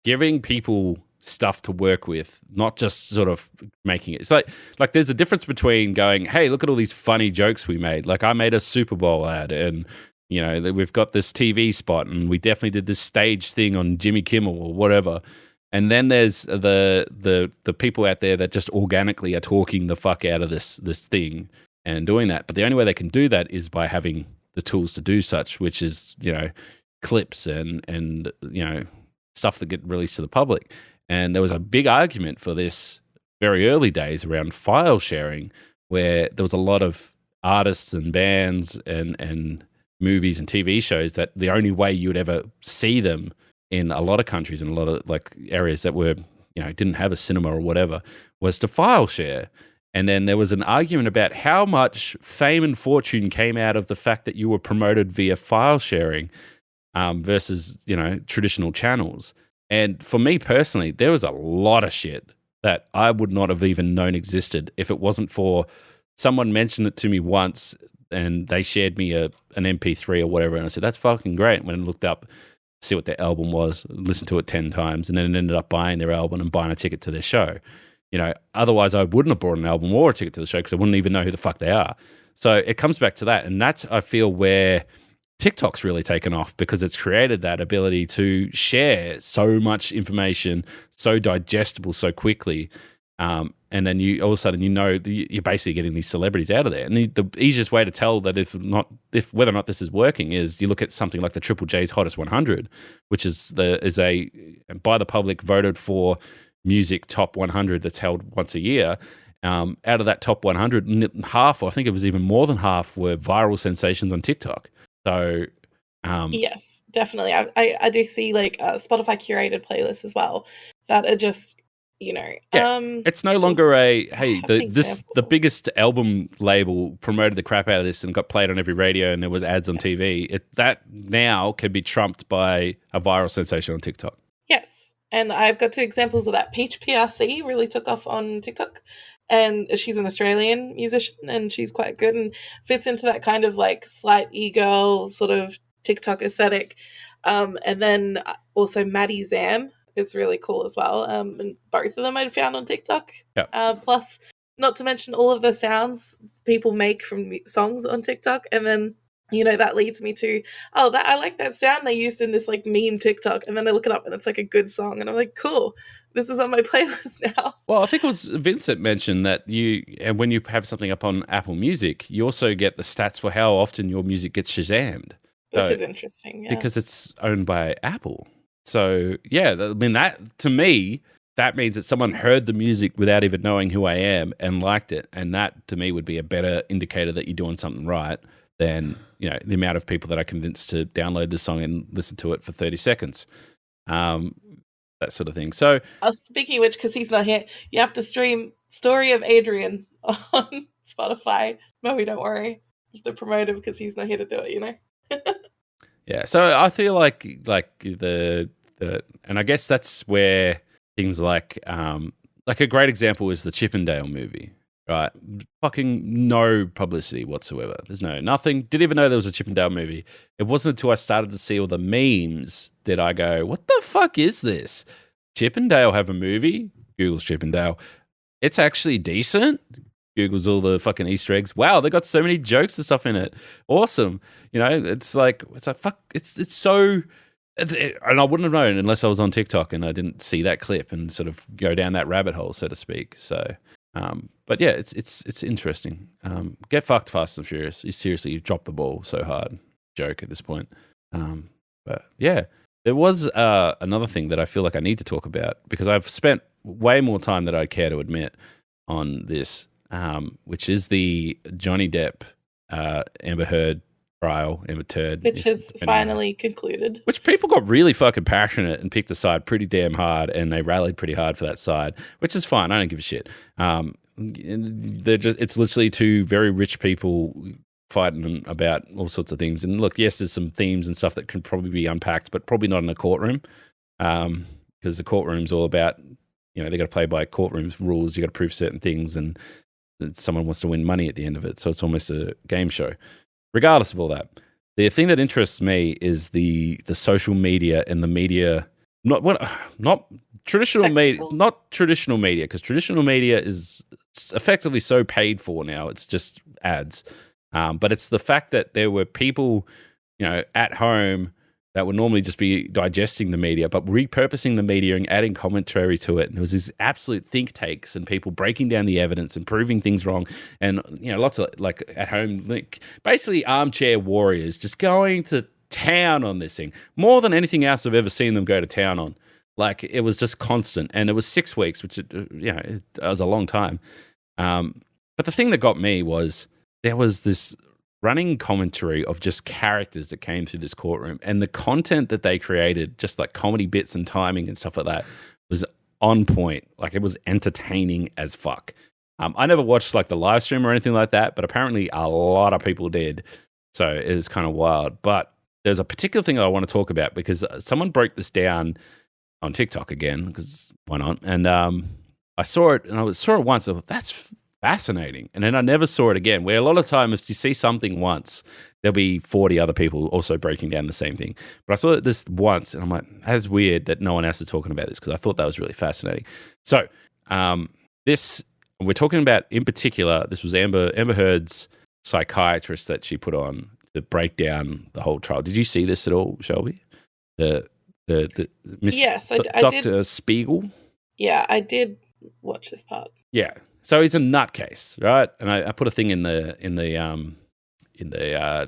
[SPEAKER 1] giving people stuff to work with, not just sort of making it. It's like there's a difference between going, hey, look at all these funny jokes we made. Like I made a Super Bowl ad and, we've got this TV spot and we definitely did this stage thing on Jimmy Kimmel or whatever. And then there's the people out there that just organically are talking the fuck out of this thing and doing that. But the only way they can do that is by having the tools to do such, which is, clips and stuff that get released to the public. And there was a big argument for this very early days around file sharing, where there was a lot of artists and bands and movies and TV shows that the only way you would ever see them in a lot of countries and a lot of like areas that were, didn't have a cinema or whatever, was to file share. And then there was an argument about how much fame and fortune came out of the fact that you were promoted via file sharing versus, traditional channels. And for me personally, there was a lot of shit that I would not have even known existed if it wasn't for someone mentioned it to me once and they shared me an MP3 or whatever. And I said, that's fucking great. When I looked up, see what their album was, listened to it 10 times, and then ended up buying their album and buying a ticket to their show. Otherwise I wouldn't have bought an album or a ticket to the show because I wouldn't even know who the fuck they are. So it comes back to that. And that's, I feel, where TikTok's really taken off, because it's created that ability to share so much information, so digestible so quickly. And then you all of a sudden, you're basically getting these celebrities out of there. And the easiest way to tell that whether or not this is working is you look at something like the Triple J's Hottest 100, which is a by the public voted for music top 100 that's held once a year. Out of that top 100, half, or I think it was even more than half, were viral sensations on TikTok. So,
[SPEAKER 2] yes, definitely. I do see like Spotify curated playlists as well that are just,
[SPEAKER 1] it's no longer the biggest album label promoted the crap out of this and got played on every radio and there was ads on TV. That now can be trumped by a viral sensation on TikTok.
[SPEAKER 2] Yes, and I've got two examples of that. Peach PRC really took off on TikTok. And she's an Australian musician, and she's quite good and fits into that kind of like slight e-girl sort of TikTok aesthetic. And then also Maddie Zam is really cool as well. And both of them I'd found on TikTok.
[SPEAKER 1] Yep.
[SPEAKER 2] Plus not to mention all of the sounds people make from songs on TikTok, and then that leads me to, that I like that sound they used in this like meme TikTok, and then I look it up and it's like a good song, and I'm like, cool, this is on my playlist now.
[SPEAKER 1] Well, I think it was Vincent mentioned that when you have something up on Apple Music, you also get the stats for how often your music gets Shazammed.
[SPEAKER 2] Which is interesting, yeah.
[SPEAKER 1] Because it's owned by Apple. So, yeah, I mean, that, to me, that means that someone heard the music without even knowing who I am and liked it. And that, to me, would be a better indicator that you're doing something right than, the amount of people that I convinced to download this song and listen to it for 30 seconds. That sort of thing. So,
[SPEAKER 2] speaking of which, because he's not here, you have to stream Story of Adrian on Spotify. No, don't worry. You have to promote him because he's not here to do it,
[SPEAKER 1] Yeah, so I feel like the and I guess that's where things like a great example is the Chippendale movie, right? Fucking no publicity whatsoever. There's nothing. Didn't even know there was a Chippendale movie. It wasn't until I started to see all the memes that I go, what the fuck is this? Chippendale have a movie? Google's Chippendale. It's actually decent. Googles all the fucking Easter eggs. Wow, they got so many jokes and stuff in it. Awesome. It's like fuck. It's so, and I wouldn't have known unless I was on TikTok and I didn't see that clip and sort of go down that rabbit hole, so to speak. So, but yeah, it's interesting. Get fucked, Fast and Furious. You've dropped the ball so hard. Joke at this point. But yeah, there was another thing that I feel like I need to talk about because I've spent way more time than I care to admit on this. Which is the Johnny Depp Amber Heard trial, Amber Turd.
[SPEAKER 2] Which has finally concluded.
[SPEAKER 1] Which people got really fucking passionate and picked a side pretty damn hard, and they rallied pretty hard for that side, which is fine. I don't give a shit. It's literally two very rich people fighting about all sorts of things. And look, yes, there's some themes and stuff that can probably be unpacked, but probably not in a courtroom because the courtroom's all about, they got to play by courtroom's rules. You got to prove certain things and someone wants to win money at the end of it. So it's almost a game show. Regardless of all that, the thing that interests me is the social media and the media, not traditional media, not traditional media, because traditional media is effectively so paid for now. It's just ads. But it's the fact that there were people, at home that would normally just be digesting the media, but repurposing the media and adding commentary to it. And there was these absolute think takes and people breaking down the evidence and proving things wrong. And, lots of like at home, like basically armchair warriors just going to town on this thing. More than anything else I've ever seen them go to town on. Like it was just constant. And it was 6 weeks, which, it was a long time. But the thing that got me was there was this running commentary of just characters that came through this courtroom, and the content that they created, just like comedy bits and timing and stuff like that, was on point. Like it was entertaining as fuck. I never watched like the live stream or anything like that, but apparently a lot of people did. So it is kind of wild. But there's a particular thing that I want to talk about because someone broke this down on TikTok again, because why not? And I saw it, and I saw it once. I thought, that's fascinating. And then I never saw it again, where a lot of time if you see something once, there'll be 40 other people also breaking down the same thing. But I saw this once and I'm like, that's weird that no one else is talking about this, because I thought that was really fascinating. So this, we're talking about in particular, this was Amber Heard's psychiatrist that she put on to break down the whole trial. Did you see this at all, Shelby?
[SPEAKER 2] Yes, I
[SPEAKER 1] Dr.
[SPEAKER 2] did.
[SPEAKER 1] Spiegel?
[SPEAKER 2] Yeah, I did watch this part.
[SPEAKER 1] Yeah. So he's a nutcase, right? And I put a thing in the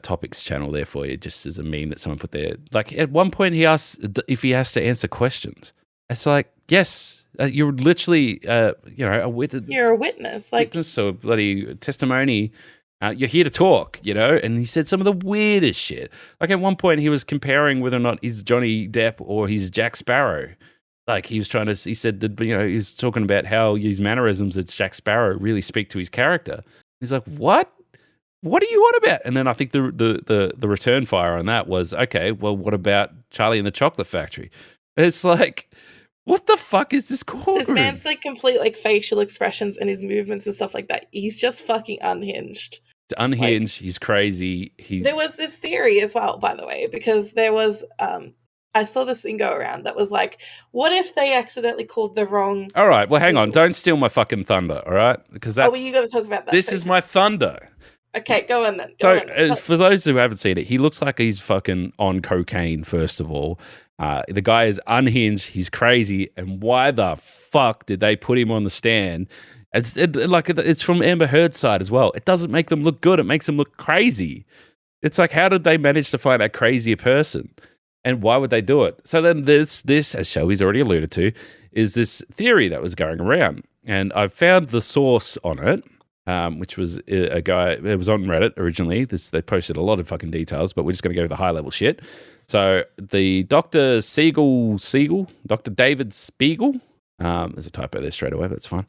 [SPEAKER 1] topics channel there for you, just as a meme that someone put there. Like at one point, he asks if he has to answer questions. It's like, yes, you're literally, a witness.
[SPEAKER 2] You're a witness, like
[SPEAKER 1] witness or bloody testimony. You're here to talk, And he said some of the weirdest shit. Like at one point, he was comparing whether or not he's Johnny Depp or he's Jack Sparrow. Like he said that, he was talking about how his mannerisms as Jack Sparrow really speak to his character. He's like, what? What are you on about? And then I think the return fire on that was, okay, well, what about Charlie and the Chocolate Factory? It's like, what the fuck is this courtroom?
[SPEAKER 2] This man's like complete like facial expressions and his movements and stuff like that. He's just fucking unhinged.
[SPEAKER 1] It's unhinged. He's crazy.
[SPEAKER 2] There was this theory as well, by the way, because there was I saw this thing go around that was like, what if they accidentally called the wrong?
[SPEAKER 1] All right, well, hang on.
[SPEAKER 2] Spiegel?
[SPEAKER 1] Don't steal my fucking thunder, all right? Because that's...
[SPEAKER 2] Oh, well, you got to talk about that.
[SPEAKER 1] This is my thunder.
[SPEAKER 2] Okay, go on then.
[SPEAKER 1] For those who haven't seen it, he looks like he's fucking on cocaine, first of all. The guy is unhinged. He's crazy. And why the fuck did they put him on the stand? It's from Amber Heard's side as well. It doesn't make them look good. It makes them look crazy. It's like, how did they manage to find a crazier person? And why would they do it? So then this, as Shelby's already alluded to, is this theory that was going around. And I've found the source on it, which was a guy, it was on Reddit originally. They posted a lot of fucking details, but we're just going to go with the high level shit. So the Dr. Dr. David Spiegel, there's a typo there straight away, that's fine,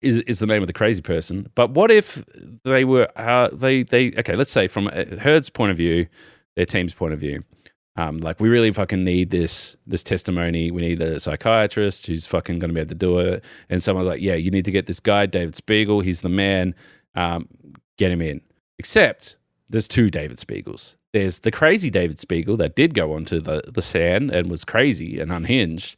[SPEAKER 1] is the name of the crazy person. But what if they were, okay, let's say from Heard's point of view, their team's point of view, like, we really fucking need this testimony. We need a psychiatrist who's fucking going to be able to do it. And someone's like, yeah, you need to get this guy, David Spiegel. He's the man. Get him in. Except there's two David Spiegels. There's the crazy David Spiegel that did go onto the stand and was crazy and unhinged.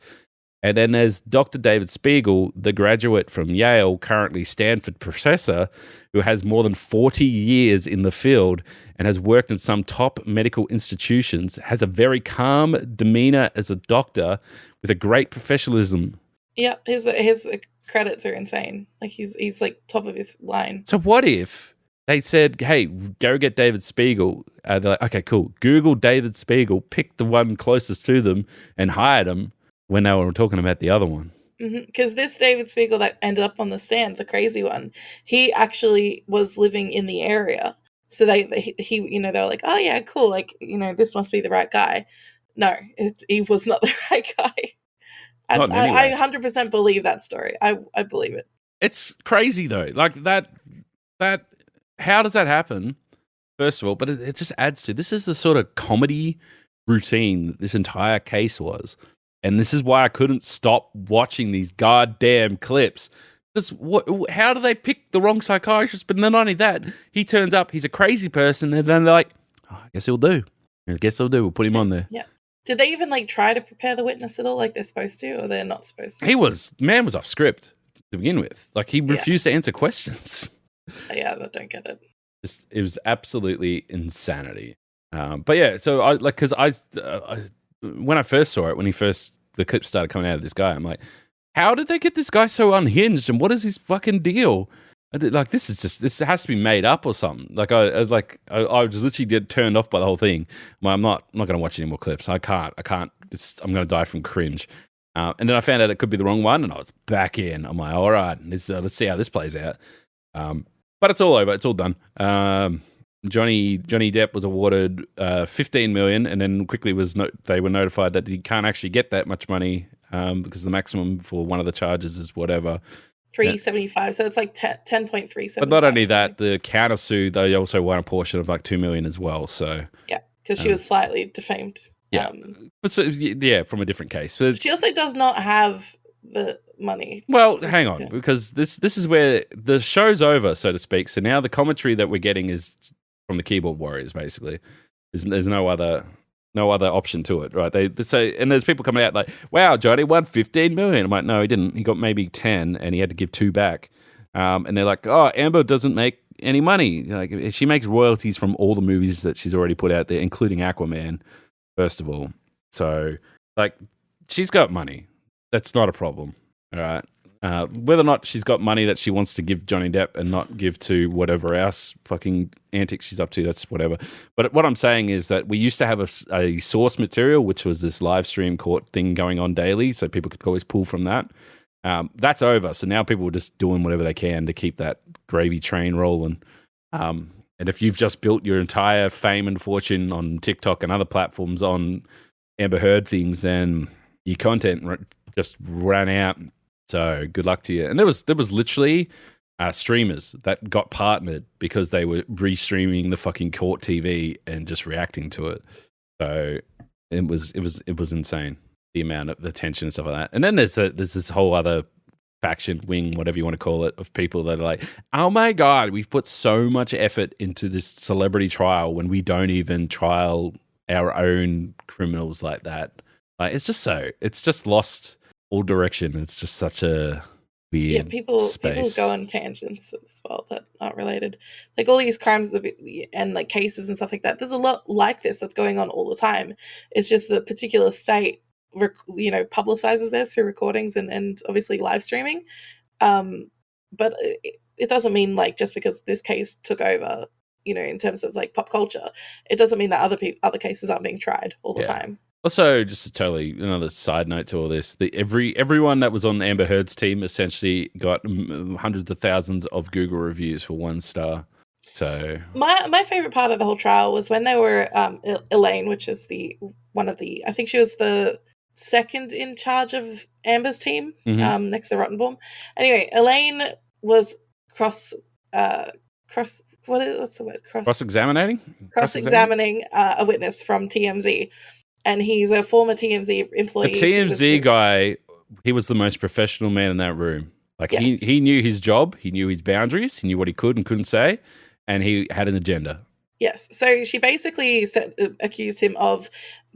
[SPEAKER 1] And then there's Dr. David Spiegel, the graduate from Yale, currently Stanford professor, who has more than 40 years in the field and has worked in some top medical institutions, has a very calm demeanor as a doctor with a great professionalism.
[SPEAKER 2] Yeah, his credits are insane. Like, he's like top of his line.
[SPEAKER 1] So what if they said, hey, go get David Spiegel? They're like, okay, cool. Google David Spiegel, pick the one closest to them and hired him. When they were talking about the other one.
[SPEAKER 2] Because this David Spiegel that ended up on the stand, the crazy one, he actually was living in the area. So they were like, oh yeah, cool. Like, this must be the right guy. No, he was not the right guy. I 100% believe that story. I believe it.
[SPEAKER 1] It's crazy though. Like that, how does that happen? First of all, but it just adds to, this is the sort of comedy routine that this entire case was. And this is why I couldn't stop watching these goddamn clips. How do they pick the wrong psychiatrist? But not only that, he turns up, he's a crazy person, and then they're like, oh, I guess he'll do. We'll put him on there.
[SPEAKER 2] Yeah. Did they even try to prepare the witness at all like they're supposed to, or they're not supposed to?
[SPEAKER 1] Man was off script to begin with. Like, he refused to answer questions.
[SPEAKER 2] Yeah, I don't get it.
[SPEAKER 1] It was absolutely insanity. But yeah, so when I first saw it, the clips started coming out of this guy, I'm like, how did they get this guy so unhinged? And what is his fucking deal? This has to be made up or something. Like, I was literally turned off by the whole thing. I'm not going to watch any more clips. I can't. I'm going to die from cringe. And then I found out it could be the wrong one, and I was back in. I'm like, all right, let's see how this plays out. But it's all over. It's all done. Johnny Depp was awarded $15 million, and then quickly they were notified that he can't actually get that much money because the maximum for one of the charges is whatever.
[SPEAKER 2] $375, so it's like 10.375.
[SPEAKER 1] But not only that, the countersue, they also won a portion of like $2 million as well. So
[SPEAKER 2] yeah, because she was slightly defamed.
[SPEAKER 1] Yeah, but from a different case. But
[SPEAKER 2] she also does not have the money.
[SPEAKER 1] Well, hang on, because this is where the show's over, so to speak. So now the commentary that we're getting is from the keyboard warriors, basically. There's no other option to it, right? And there's people coming out like, wow, Johnny won $15 million. I'm like, no, he didn't. He got maybe 10, and he had to give 2 back. And they're like, oh, Amber doesn't make any money. Like, she makes royalties from all the movies that she's already put out there, including Aquaman, first of all. So, like, she's got money. That's not a problem, all right? Whether or not she's got money that she wants to give Johnny Depp and not give to whatever else fucking antics she's up to, that's whatever. But what I'm saying is that we used to have a source material, which was this live stream court thing going on daily, so people could always pull from that. That's over, so now people are just doing whatever they can to keep that gravy train rolling. And if you've just built your entire fame and fortune on TikTok and other platforms on Amber Heard things, then your content just ran out. So good luck to you. And there was literally streamers that got partnered because they were restreaming the fucking court TV and just reacting to it. So it was insane, the amount of attention and stuff like that. And then there's this whole other faction wing, whatever you want to call it, of people that are like, oh my God, we've put so much effort into this celebrity trial when we don't even trial our own criminals like that. Like it's just lost all direction. It's just such a weird
[SPEAKER 2] people
[SPEAKER 1] space.
[SPEAKER 2] go on tangents as well that aren't related. Like all these crimes and like cases and stuff like that. There's a lot like this that's going on all the time. It's just the particular state, publicizes this through recordings and obviously live streaming. But it doesn't mean like just because this case took over, in terms of like pop culture, it doesn't mean that other cases aren't being tried all the time.
[SPEAKER 1] Also, just totally another side note to all this: everyone that was on Amber Heard's team essentially got hundreds of thousands of Google reviews for 1 star. So
[SPEAKER 2] my favorite part of the whole trial was when they were Elaine, which is I think she was the second in charge of Amber's team, next to Rottenbaum. Anyway, Elaine was what's the word?
[SPEAKER 1] Cross-examining
[SPEAKER 2] a witness from TMZ. And he's a former TMZ employee.
[SPEAKER 1] The TMZ guy, he was the most professional man in that room. Like he knew his job, he knew his boundaries, he knew what he could and couldn't say, and he had an agenda.
[SPEAKER 2] Yes. So she basically accused him of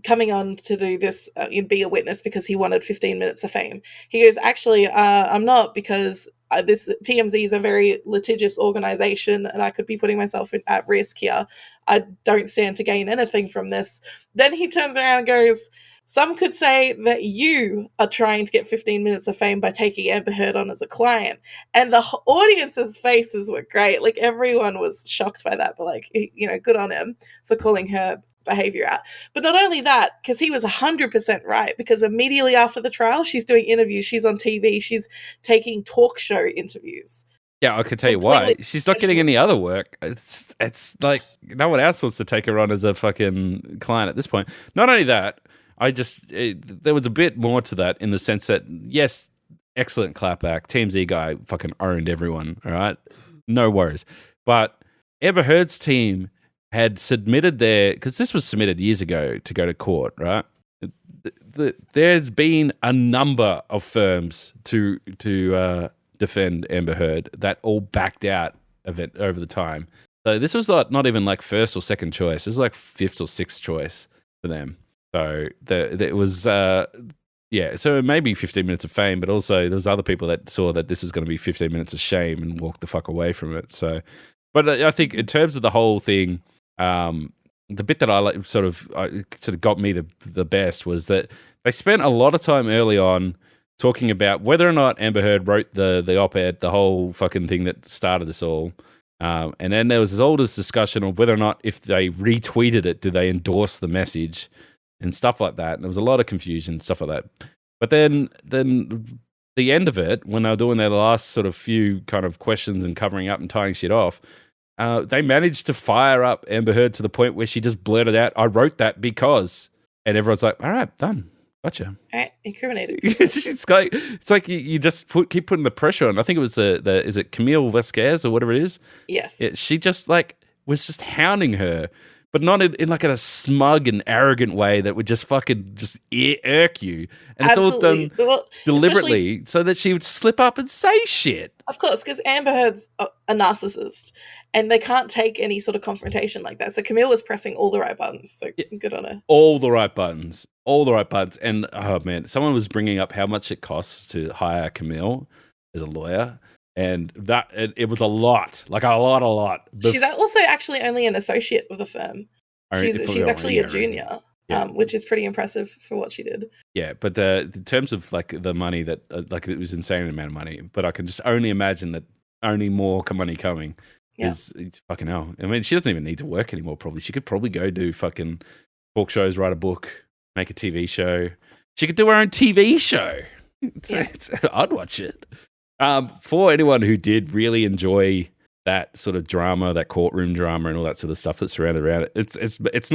[SPEAKER 2] coming on to do this, be a witness because he wanted 15 minutes of fame. He goes, actually, I'm not, because this TMZ is a very litigious organization and I could be putting myself at risk here. I don't stand to gain anything from this. Then he turns around and goes, some could say that you are trying to get 15 minutes of fame by taking Amber Heard on as a client. And the audience's faces were great. Like everyone was shocked by that, but like, good on him for calling her behavior out. But not only that, because he was 100% right, because immediately after the trial, she's doing interviews, she's on TV, she's taking talk show interviews.
[SPEAKER 1] Yeah, I could tell you why. She's not getting any other work. It's like no one else wants to take her on as a fucking client at this point. Not only that, there was a bit more to that in the sense that, yes, excellent clapback. TMZ guy fucking owned everyone, all right? No worries. But Amber Heard's team had submitted because this was submitted years ago to go to court, right? There's been a number of firms to defend Amber Heard that all backed out of it over the time. So this was not even like first or second choice. This was like fifth or sixth choice for them. So it was, so maybe 15 minutes of fame, but also there was other people that saw that this was going to be 15 minutes of shame and walked the fuck away from it. So, but I think in terms of the whole thing, the bit that I sort of got me the best was that they spent a lot of time early on talking about whether or not Amber Heard wrote the op-ed, the whole fucking thing that started this all. And then there was this oldest discussion of whether or not if they retweeted it, do they endorse the message and stuff like that. And there was a lot of confusion, stuff like that. But then the end of it, when they were doing their last sort of few kind of questions and covering up and tying shit off, they managed to fire up Amber Heard to the point where she just blurted out, "I wrote that because," and everyone's like, "All right, done, gotcha."
[SPEAKER 2] All right, incriminated.
[SPEAKER 1] it's like you just keep putting the pressure on. I think it was is it Camille Vasquez or whatever it is?
[SPEAKER 2] Yes.
[SPEAKER 1] She just was just hounding her, but not in like a smug and arrogant way that would just fucking just irk you. And
[SPEAKER 2] Absolutely.
[SPEAKER 1] It's all done deliberately so that she would slip up and say shit.
[SPEAKER 2] Of course, because Amber Heard's a narcissist and they can't take any sort of confrontation like that. So Camille was pressing all the right buttons. So good on her.
[SPEAKER 1] All the right buttons. And oh man, someone was bringing up how much it costs to hire Camille as a lawyer. And that it was a lot.
[SPEAKER 2] She's also actually only an associate with the firm. She's actually a junior, which is pretty impressive for what she did.
[SPEAKER 1] Yeah, but in terms of like the money that it was insane amount of money. But I can just only imagine that only more money coming is fucking hell. I mean, she doesn't even need to work anymore. Probably she could probably go do fucking talk shows, write a book, make a TV show. She could do her own TV show. I'd watch it. For anyone who did really enjoy that sort of drama, that courtroom drama and all that sort of stuff that's surrounded around it, it's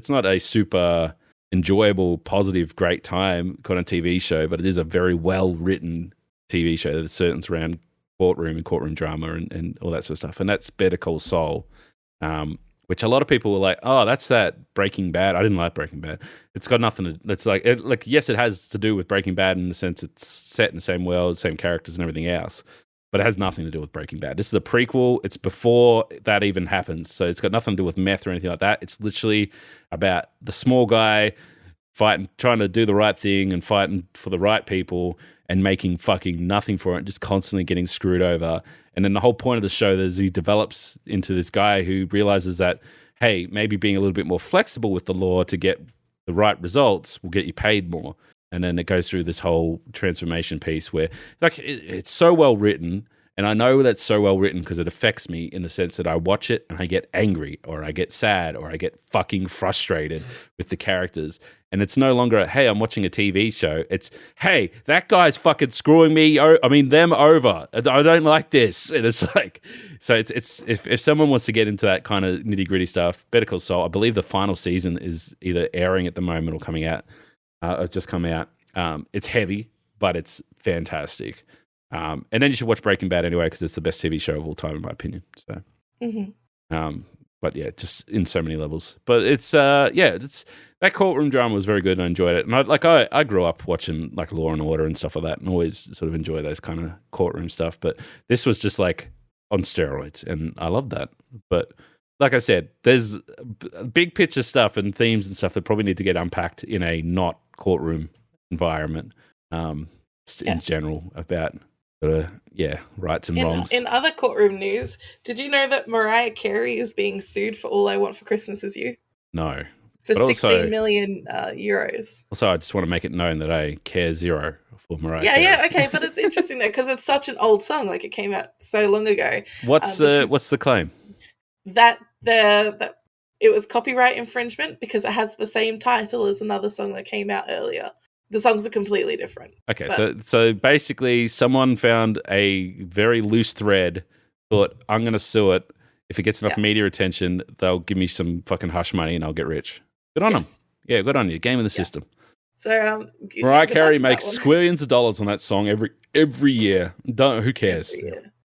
[SPEAKER 1] not a super enjoyable, positive, great time kind of TV show, but it is a very well written TV show that is certain around courtroom and courtroom drama and all that sort of stuff. And that's Better Call Saul, which a lot of people were like, "Oh, that's that Breaking Bad." I didn't like Breaking Bad. It's got nothing to. It's yes, it has to do with Breaking Bad in the sense it's set in the same world, same characters, and everything else. but it has nothing to do with Breaking Bad. This is a prequel. It's before that even happens. So it's got nothing to do with meth or anything like that. It's literally about the small guy fighting, trying to do the right thing and fighting for the right people and making fucking nothing for it, just constantly getting screwed over. And then the whole point of the show is he develops into this guy who realizes that, hey, maybe being a little bit more flexible with the law to get the right results will get you paid more. And then it goes through this whole transformation piece where, like, it's so well written. And I know that's so well written because it affects me in the sense that I watch it and I get angry or I get sad or I get fucking frustrated with the characters. And it's no longer, hey, I'm watching a TV show. It's, hey, that guy's fucking screwing them over. I don't like this. And it's like, so it's if someone wants to get into that kind of nitty gritty stuff, Better Call Saul, I believe the final season is either airing at the moment or coming out. Just come out. It's heavy, but it's fantastic. And then you should watch Breaking Bad anyway because it's the best TV show of all time, in my opinion. So, but yeah, just in so many levels. But it's that courtroom drama was very good, and I enjoyed it. And I grew up watching like Law and Order and stuff like that, and always sort of enjoy those kind of courtroom stuff. But this was just like on steroids, and I loved that. But like I said, there's big picture stuff and themes and stuff that probably need to get unpacked in a not courtroom environment. In general about rights and wrongs.
[SPEAKER 2] In other courtroom news, did you know that Mariah Carey is being sued for All I Want for Christmas Is You?
[SPEAKER 1] No.
[SPEAKER 2] For 16 million euros.
[SPEAKER 1] Also, I just want to make it known that I care zero for Mariah Carey.
[SPEAKER 2] Yeah, okay, but it's interesting though because it's such an old song, like it came out so long ago.
[SPEAKER 1] What's the claim?
[SPEAKER 2] That it was copyright infringement because it has the same title as another song that came out earlier. The songs are completely different.
[SPEAKER 1] Okay, so basically someone found a very loose thread, thought, I'm going to sue it. If it gets enough media attention, they'll give me some fucking hush money and I'll get rich. Good on them. Yeah, good on you. Game of the system.
[SPEAKER 2] So
[SPEAKER 1] Mariah Carey makes squillions of dollars on that song every year. Who cares?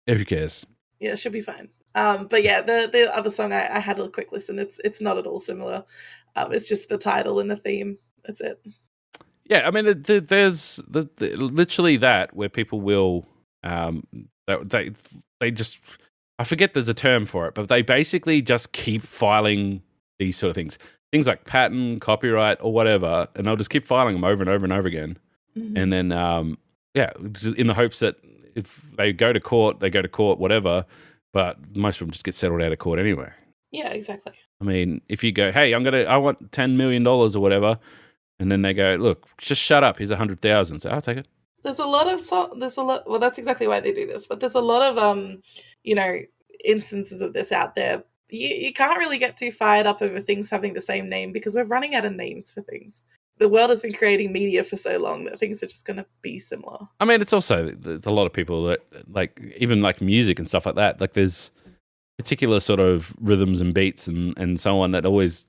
[SPEAKER 1] Who cares?
[SPEAKER 2] Yeah, it should be fine. But yeah, the other song I had a quick listen. It's not at all similar. It's just the title and the theme. That's it.
[SPEAKER 1] Yeah, I mean, there's literally that where people will they just, I forget there's a term for it, but they basically just keep filing these sort of things like patent, copyright, or whatever, and they'll just keep filing them over and over and over again, and then in the hopes that if they go to court, whatever, but most of them just get settled out of court anyway.
[SPEAKER 2] Yeah, exactly.
[SPEAKER 1] I mean, if you go, hey, I want $10 million or whatever. And then they go, look, just shut up. Here's 100,000. So I'll take it.
[SPEAKER 2] There's a lot of well, that's exactly why they do this. But there's a lot of instances of this out there. You can't really get too fired up over things having the same name because we're running out of names for things. The world has been creating media for so long that things are just going to be similar. I
[SPEAKER 1] mean, it's also there's a lot of people that even music and stuff like that. Like there's particular sort of rhythms and beats and so on that always,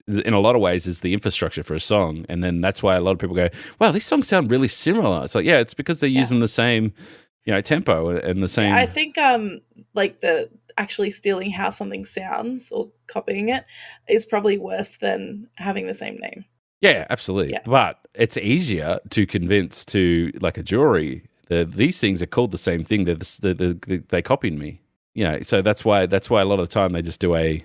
[SPEAKER 1] in a lot of ways, is the infrastructure for a song. And then that's why a lot of people go, wow, these songs sound really similar. It's like, yeah, it's because they're using the same, tempo and the same.
[SPEAKER 2] I think the actually stealing how something sounds or copying it is probably worse than having the same name.
[SPEAKER 1] Yeah, absolutely. Yeah. But it's easier to convince to like a jury that these things are called the same thing. They copied me. So that's why a lot of the time they just do a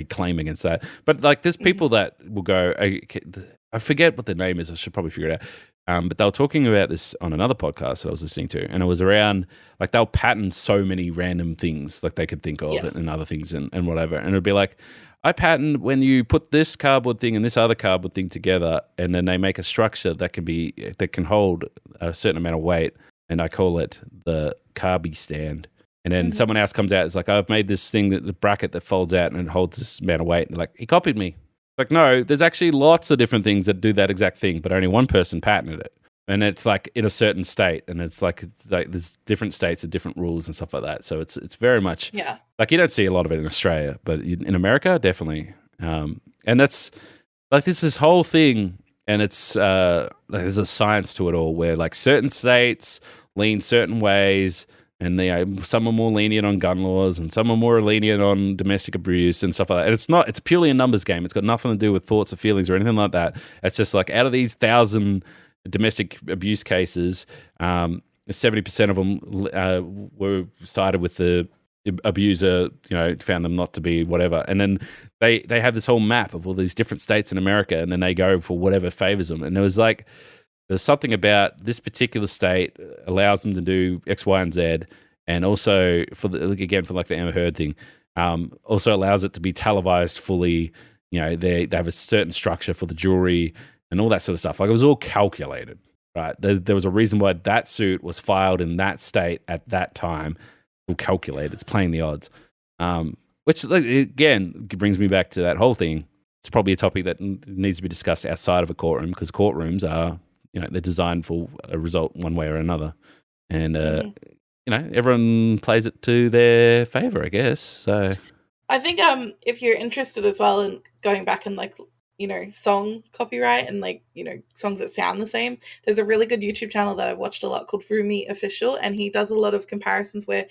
[SPEAKER 1] claim against that. But like there's people that will go, I forget what the name is, I should probably figure it out. But they were talking about this on another podcast that I was listening to, and it was around like they'll patent so many random things like they could think of and other things and whatever. And it'd be like, I patent when you put this cardboard thing and this other cardboard thing together, and then they make a structure that can hold a certain amount of weight, and I call it the carby stand. And then someone else comes out, it's like, I've made this thing, the bracket that folds out and it holds this amount of weight. And like, he copied me. Like, no, there's actually lots of different things that do that exact thing, but only one person patented it. And it's like in a certain state, and it's like there's different states with different rules and stuff like that. So it's very much, like you don't see a lot of it in Australia, but in America, definitely. And that's like this whole thing, and it's there's a science to it all where like certain states lean certain ways, and some are more lenient on gun laws, and some are more lenient on domestic abuse and stuff like that. And it's purely a numbers game. It's got nothing to do with thoughts or feelings or anything like that. It's just like out of these 1,000 domestic abuse cases, 70% of them were sided with the abuser, found them not to be whatever. And then they have this whole map of all these different states in America, and then they go for whatever favors them. And there's something about this particular state allows them to do X, Y, and Z, and also for the Amber Heard thing, also allows it to be televised fully. They have a certain structure for the jury and all that sort of stuff. Like, it was all calculated, right? There was a reason why that suit was filed in that state at that time. All calculated. It's playing the odds, which again brings me back to that whole thing. It's probably a topic that needs to be discussed outside of a courtroom, because courtrooms are, they're designed for a result one way or another, and everyone plays it to their favor, I guess. So
[SPEAKER 2] I think if you're interested as well in going back and song copyright and songs that sound the same, there's a really good YouTube channel that I've watched a lot called Rumi Official, and he does a lot of comparisons where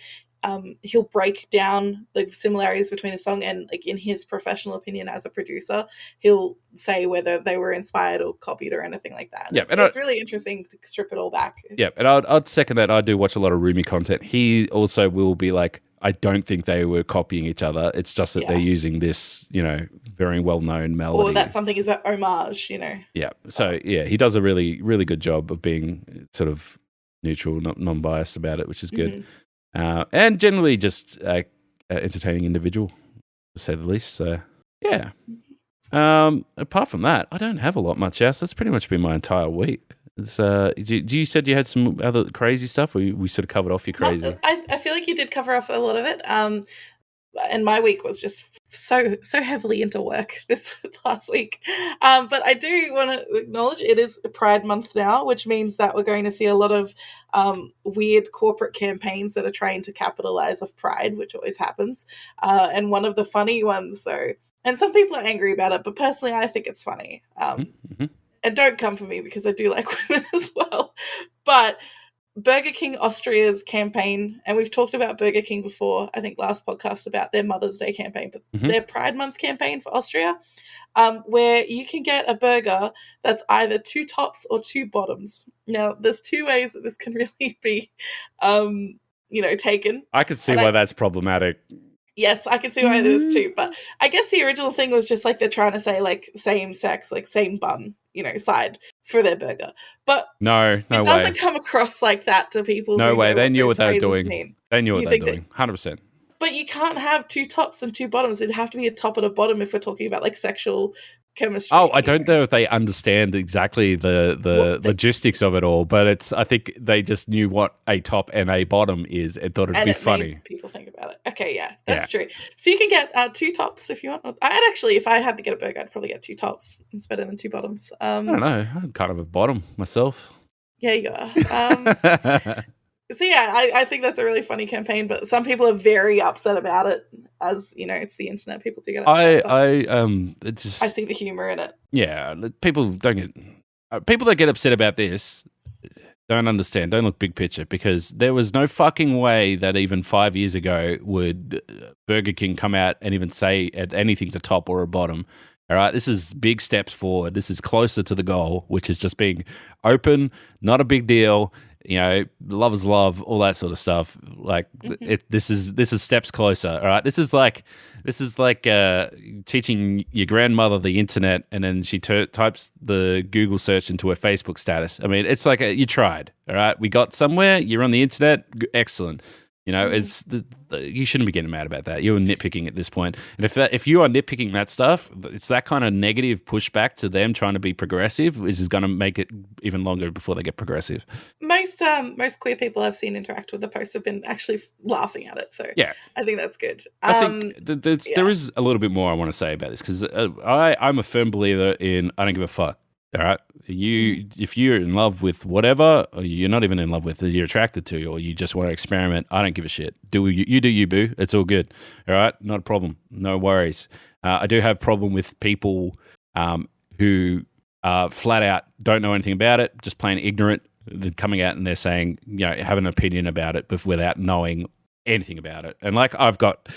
[SPEAKER 2] he'll break down the similarities between a song, and in his professional opinion as a producer, he'll say whether they were inspired or copied or anything like that. Yeah, it's really interesting to strip it all back.
[SPEAKER 1] Yeah, and I'd second that. I do watch a lot of Rumi content. He also will be like, I don't think they were copying each other. It's just that they're using this, very well-known melody.
[SPEAKER 2] Or that something is an homage,
[SPEAKER 1] Yeah. So, he does a really, really good job of being sort of neutral, not non-biased about it, which is good. And generally just entertaining individual, to say the least. So, yeah. Apart from that, I don't have a lot much else. That's pretty much been my entire week. You said you had some other crazy stuff, or we sort of covered off your crazy?
[SPEAKER 2] I feel like you did cover off a lot of it. And my week was just so heavily into work this last week. But I do want to acknowledge it is Pride Month now, which means that we're going to see a lot of weird corporate campaigns that are trying to capitalize off Pride, which always happens. And one of the funny ones, though, and some people are angry about it, but personally I think it's funny. And don't come for me because I do like women as well. But Burger King Austria's campaign, and we've talked about Burger King before, I think last podcast, about their Mother's Day campaign, but their Pride Month campaign for Austria, where you can get a burger that's either 2 tops or 2 bottoms. Now, there's 2 ways that this can really be, taken.
[SPEAKER 1] I could see why that's problematic.
[SPEAKER 2] Yes, I can see why it is too. But I guess the original thing was just they're trying to say same sex, same bun, side for their burger. But
[SPEAKER 1] no
[SPEAKER 2] it doesn't come across like that to people.
[SPEAKER 1] No way. They knew what they were doing. They knew what they were doing. 100%.
[SPEAKER 2] But you can't have 2 tops and 2 bottoms. It'd have to be a top and a bottom if we're talking about sexual chemistry.
[SPEAKER 1] Oh, I don't know if they understand exactly the logistics of it all, but I think they just knew what a top and a bottom is and thought it'd be funny.
[SPEAKER 2] People think about it. Okay, yeah, that's true. So you can get 2 tops if you want. I'd actually, if I had to get a burger, I'd probably get 2 tops. It's better than 2 bottoms.
[SPEAKER 1] I don't know. I'm kind of a bottom myself.
[SPEAKER 2] Yeah, you are. So yeah, I think that's a really funny campaign, but some people are very upset about it. As it's the internet, people do get upset. I see the humor in it.
[SPEAKER 1] Yeah, people that get upset about this don't understand. Don't look big picture, because there was no fucking way that even 5 years ago would Burger King come out and even say anything's a top or a bottom. All right, this is big steps forward. This is closer to the goal, which is just being open, not a big deal. Love is love, all that sort of stuff. This is steps closer. All right, this is like teaching your grandmother the internet, and then she types the Google search into her Facebook status. I mean, it's like you tried. All right, we got somewhere. You're on the internet. Excellent. You shouldn't be getting mad about that. You're nitpicking at this point. And if you are nitpicking that stuff, it's that kind of negative pushback to them trying to be progressive, which is going to make it even longer before they get progressive.
[SPEAKER 2] Most queer people I've seen interact with the post have been actually laughing at it. So yeah, I think that's good.
[SPEAKER 1] I think there is a little bit more I want to say about this, because I'm a firm believer in I don't give a fuck. All right, if you're in love with whatever, or you're not even in love with it, you're attracted to, or you just want to experiment, I don't give a shit. You do you, boo. It's all good. All right, not a problem. No worries. I do have a problem with people who flat out don't know anything about it, just plain ignorant. They're coming out and they're saying, have an opinion about it, but without knowing anything about it. And I've got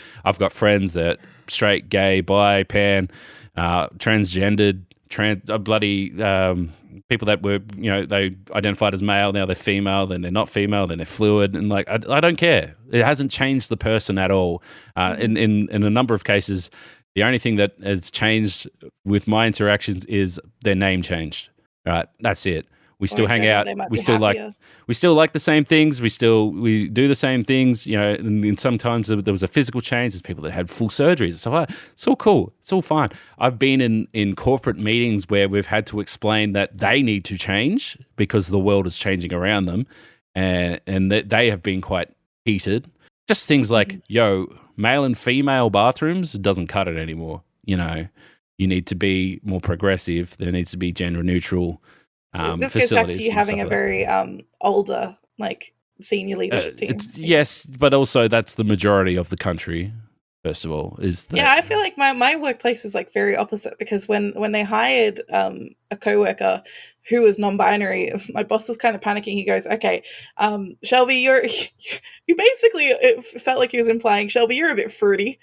[SPEAKER 1] friends that straight, gay, bi, pan, transgendered, bloody people that were, they identified as male, now they're female, then they're not female, then they're fluid, and like I don't care. It hasn't changed the person at all. In a number of cases, the only thing that has changed with my interactions is their name changed. Right, that's it. We still hang out. We still like the same things. We do the same things. And sometimes there was a physical change. There's people that had full surgeries. So it's all cool. It's all fine. I've been in corporate meetings where we've had to explain that they need to change because the world is changing around them, and that they have been quite heated. Just things like, male and female bathrooms, it doesn't cut it anymore. You need to be more progressive. There needs to be gender neutral
[SPEAKER 2] this
[SPEAKER 1] facilities.
[SPEAKER 2] goes back to you having a very older, like, senior leadership team.
[SPEAKER 1] Yes, but also that's the majority of the country. First of all,
[SPEAKER 2] I feel like my workplace is like very opposite, because when they hired a coworker who was non-binary, my boss was kind of panicking. He goes, "Okay, Shelby, you basically," it felt like he was implying, "Shelby, you're a bit fruity."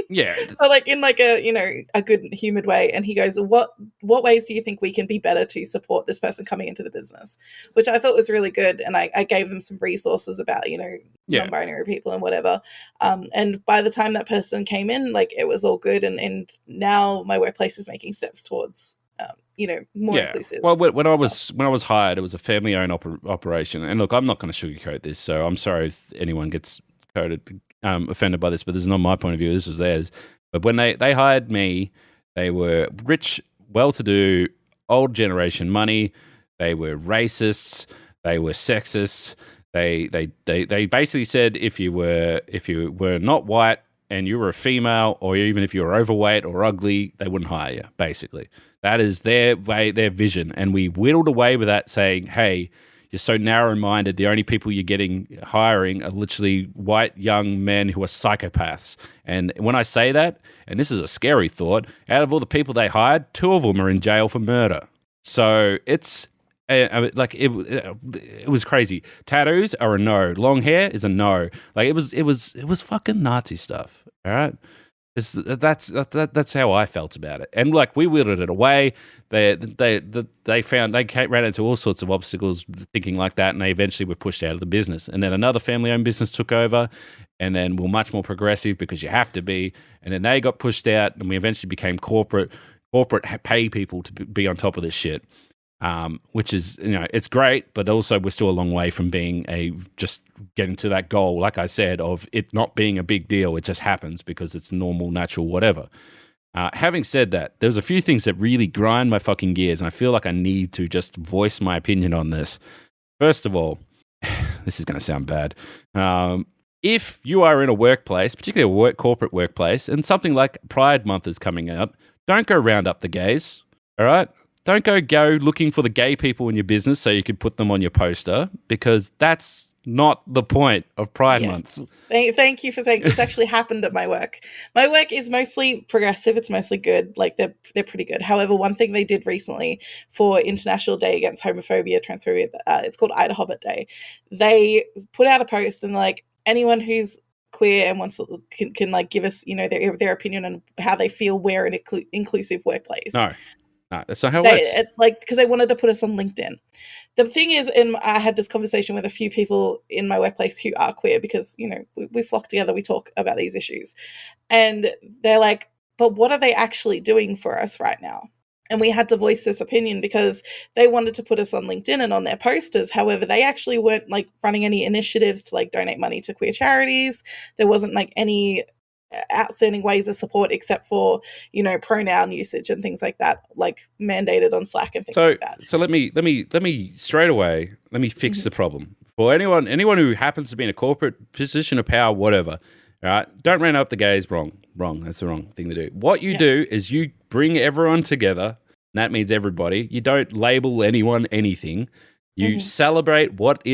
[SPEAKER 1] Yeah,
[SPEAKER 2] but like in like a good humored way. And he goes, "What ways do you think we can be better to support this person coming into the business?" Which I thought was really good, and I gave them some resources about non-binary people and whatever. And by the time that person came in, like, it was all good, and now my workplace is making steps towards more inclusive.
[SPEAKER 1] Well, when I was hired, it was a family-owned operation. And look, I'm not going to sugarcoat this, so I'm sorry if anyone gets offended by this, but this is not my point of view. This was theirs. But when they hired me, they were rich, well-to-do, old generation money. They were racists. They were sexist. They basically said if you were not white and you were a female, or even if you were overweight or ugly, they wouldn't hire you, basically. That is their vision. And we whittled away with that, saying, hey, you're so narrow-minded. The only people you're hiring are literally white young men who are psychopaths. And when I say that, and this is a scary thought, out of all the people they hired, 2 of them are in jail for murder. So it's it was crazy. Tattoos are a no. Long hair is a no. Like it was fucking Nazi stuff. All right. That's how I felt about it, and like we whittled it away. They ran into all sorts of obstacles thinking like that, and they eventually were pushed out of the business. And then another family-owned business took over, and then we're much more progressive because you have to be. And then they got pushed out, and we eventually became corporate. Corporate pay people to be on top of this shit, which is it's great, but also we're still a long way from being just getting to that goal, like I said, of it not being a big deal. It just happens because it's normal, natural, whatever. Having said that, there's a few things that really grind my fucking gears, and I feel like I need to just voice my opinion on this. First of all, this is going to sound bad. If you are in a workplace, particularly a corporate workplace, and something like Pride Month is coming out, don't go round up the gays, all right? Don't go looking for the gay people in your business so you can put them on your poster, because that's not the point of Pride Month.
[SPEAKER 2] Thank you for saying this. Actually happened at my work. My work is mostly progressive. It's mostly good. Like they're pretty good. However, one thing they did recently for International Day Against Homophobia, Transphobia, it's called Ida Hobbit Day. They put out a post and like anyone who's queer and wants can like give us their opinion on how they feel we're an inclusive workplace.
[SPEAKER 1] No, that's not how it works.
[SPEAKER 2] Because they wanted to put us on LinkedIn. The thing is, and I had this conversation with a few people in my workplace who are queer, because we flock together, we talk about these issues, and they're like, but what are they actually doing for us right now? And we had to voice this opinion because they wanted to put us on LinkedIn and on their posters. However, they actually weren't like running any initiatives to like donate money to queer charities. There wasn't like any outstanding ways of support except for pronoun usage and things like that, like mandated on Slack and things like that.
[SPEAKER 1] So let me straight away fix the problem for anyone who happens to be in a corporate position of power, whatever. All right, don't run up the gays. Wrong. That's the wrong thing to do. What you do is you bring everyone together. And that means everybody. You don't label anyone anything. You celebrate what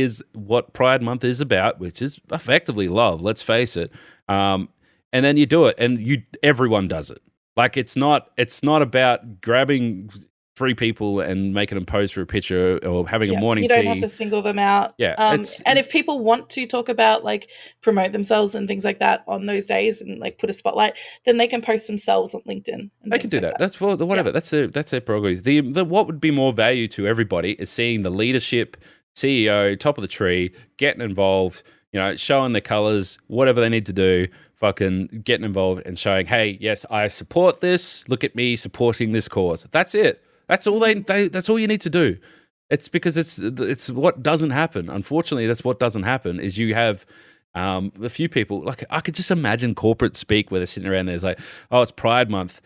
[SPEAKER 1] Pride Month is about, which is effectively love. Let's face it. And then you do it, and everyone does it. Like it's not about grabbing 3 people and making them pose for a picture or having a morning
[SPEAKER 2] tea. You don't have to single them out.
[SPEAKER 1] Yeah.
[SPEAKER 2] And if people want to talk about, like, promote themselves and things like that on those days and, like, put a spotlight, then they can post themselves on LinkedIn.
[SPEAKER 1] They can do that. That's whatever. Yeah. That's their prerogative. The what would be more value to everybody is seeing the leadership, CEO, top of the tree, getting involved, showing their colors, whatever they need to do, fucking getting involved and showing, hey, yes, I support this. Look at me supporting this cause. That's it. That's all that's all you need to do. It's because it's what doesn't happen. Unfortunately, that's what doesn't happen is you have a few people, like I could just imagine corporate speak where they're sitting around there. It's like, oh, it's Pride Month.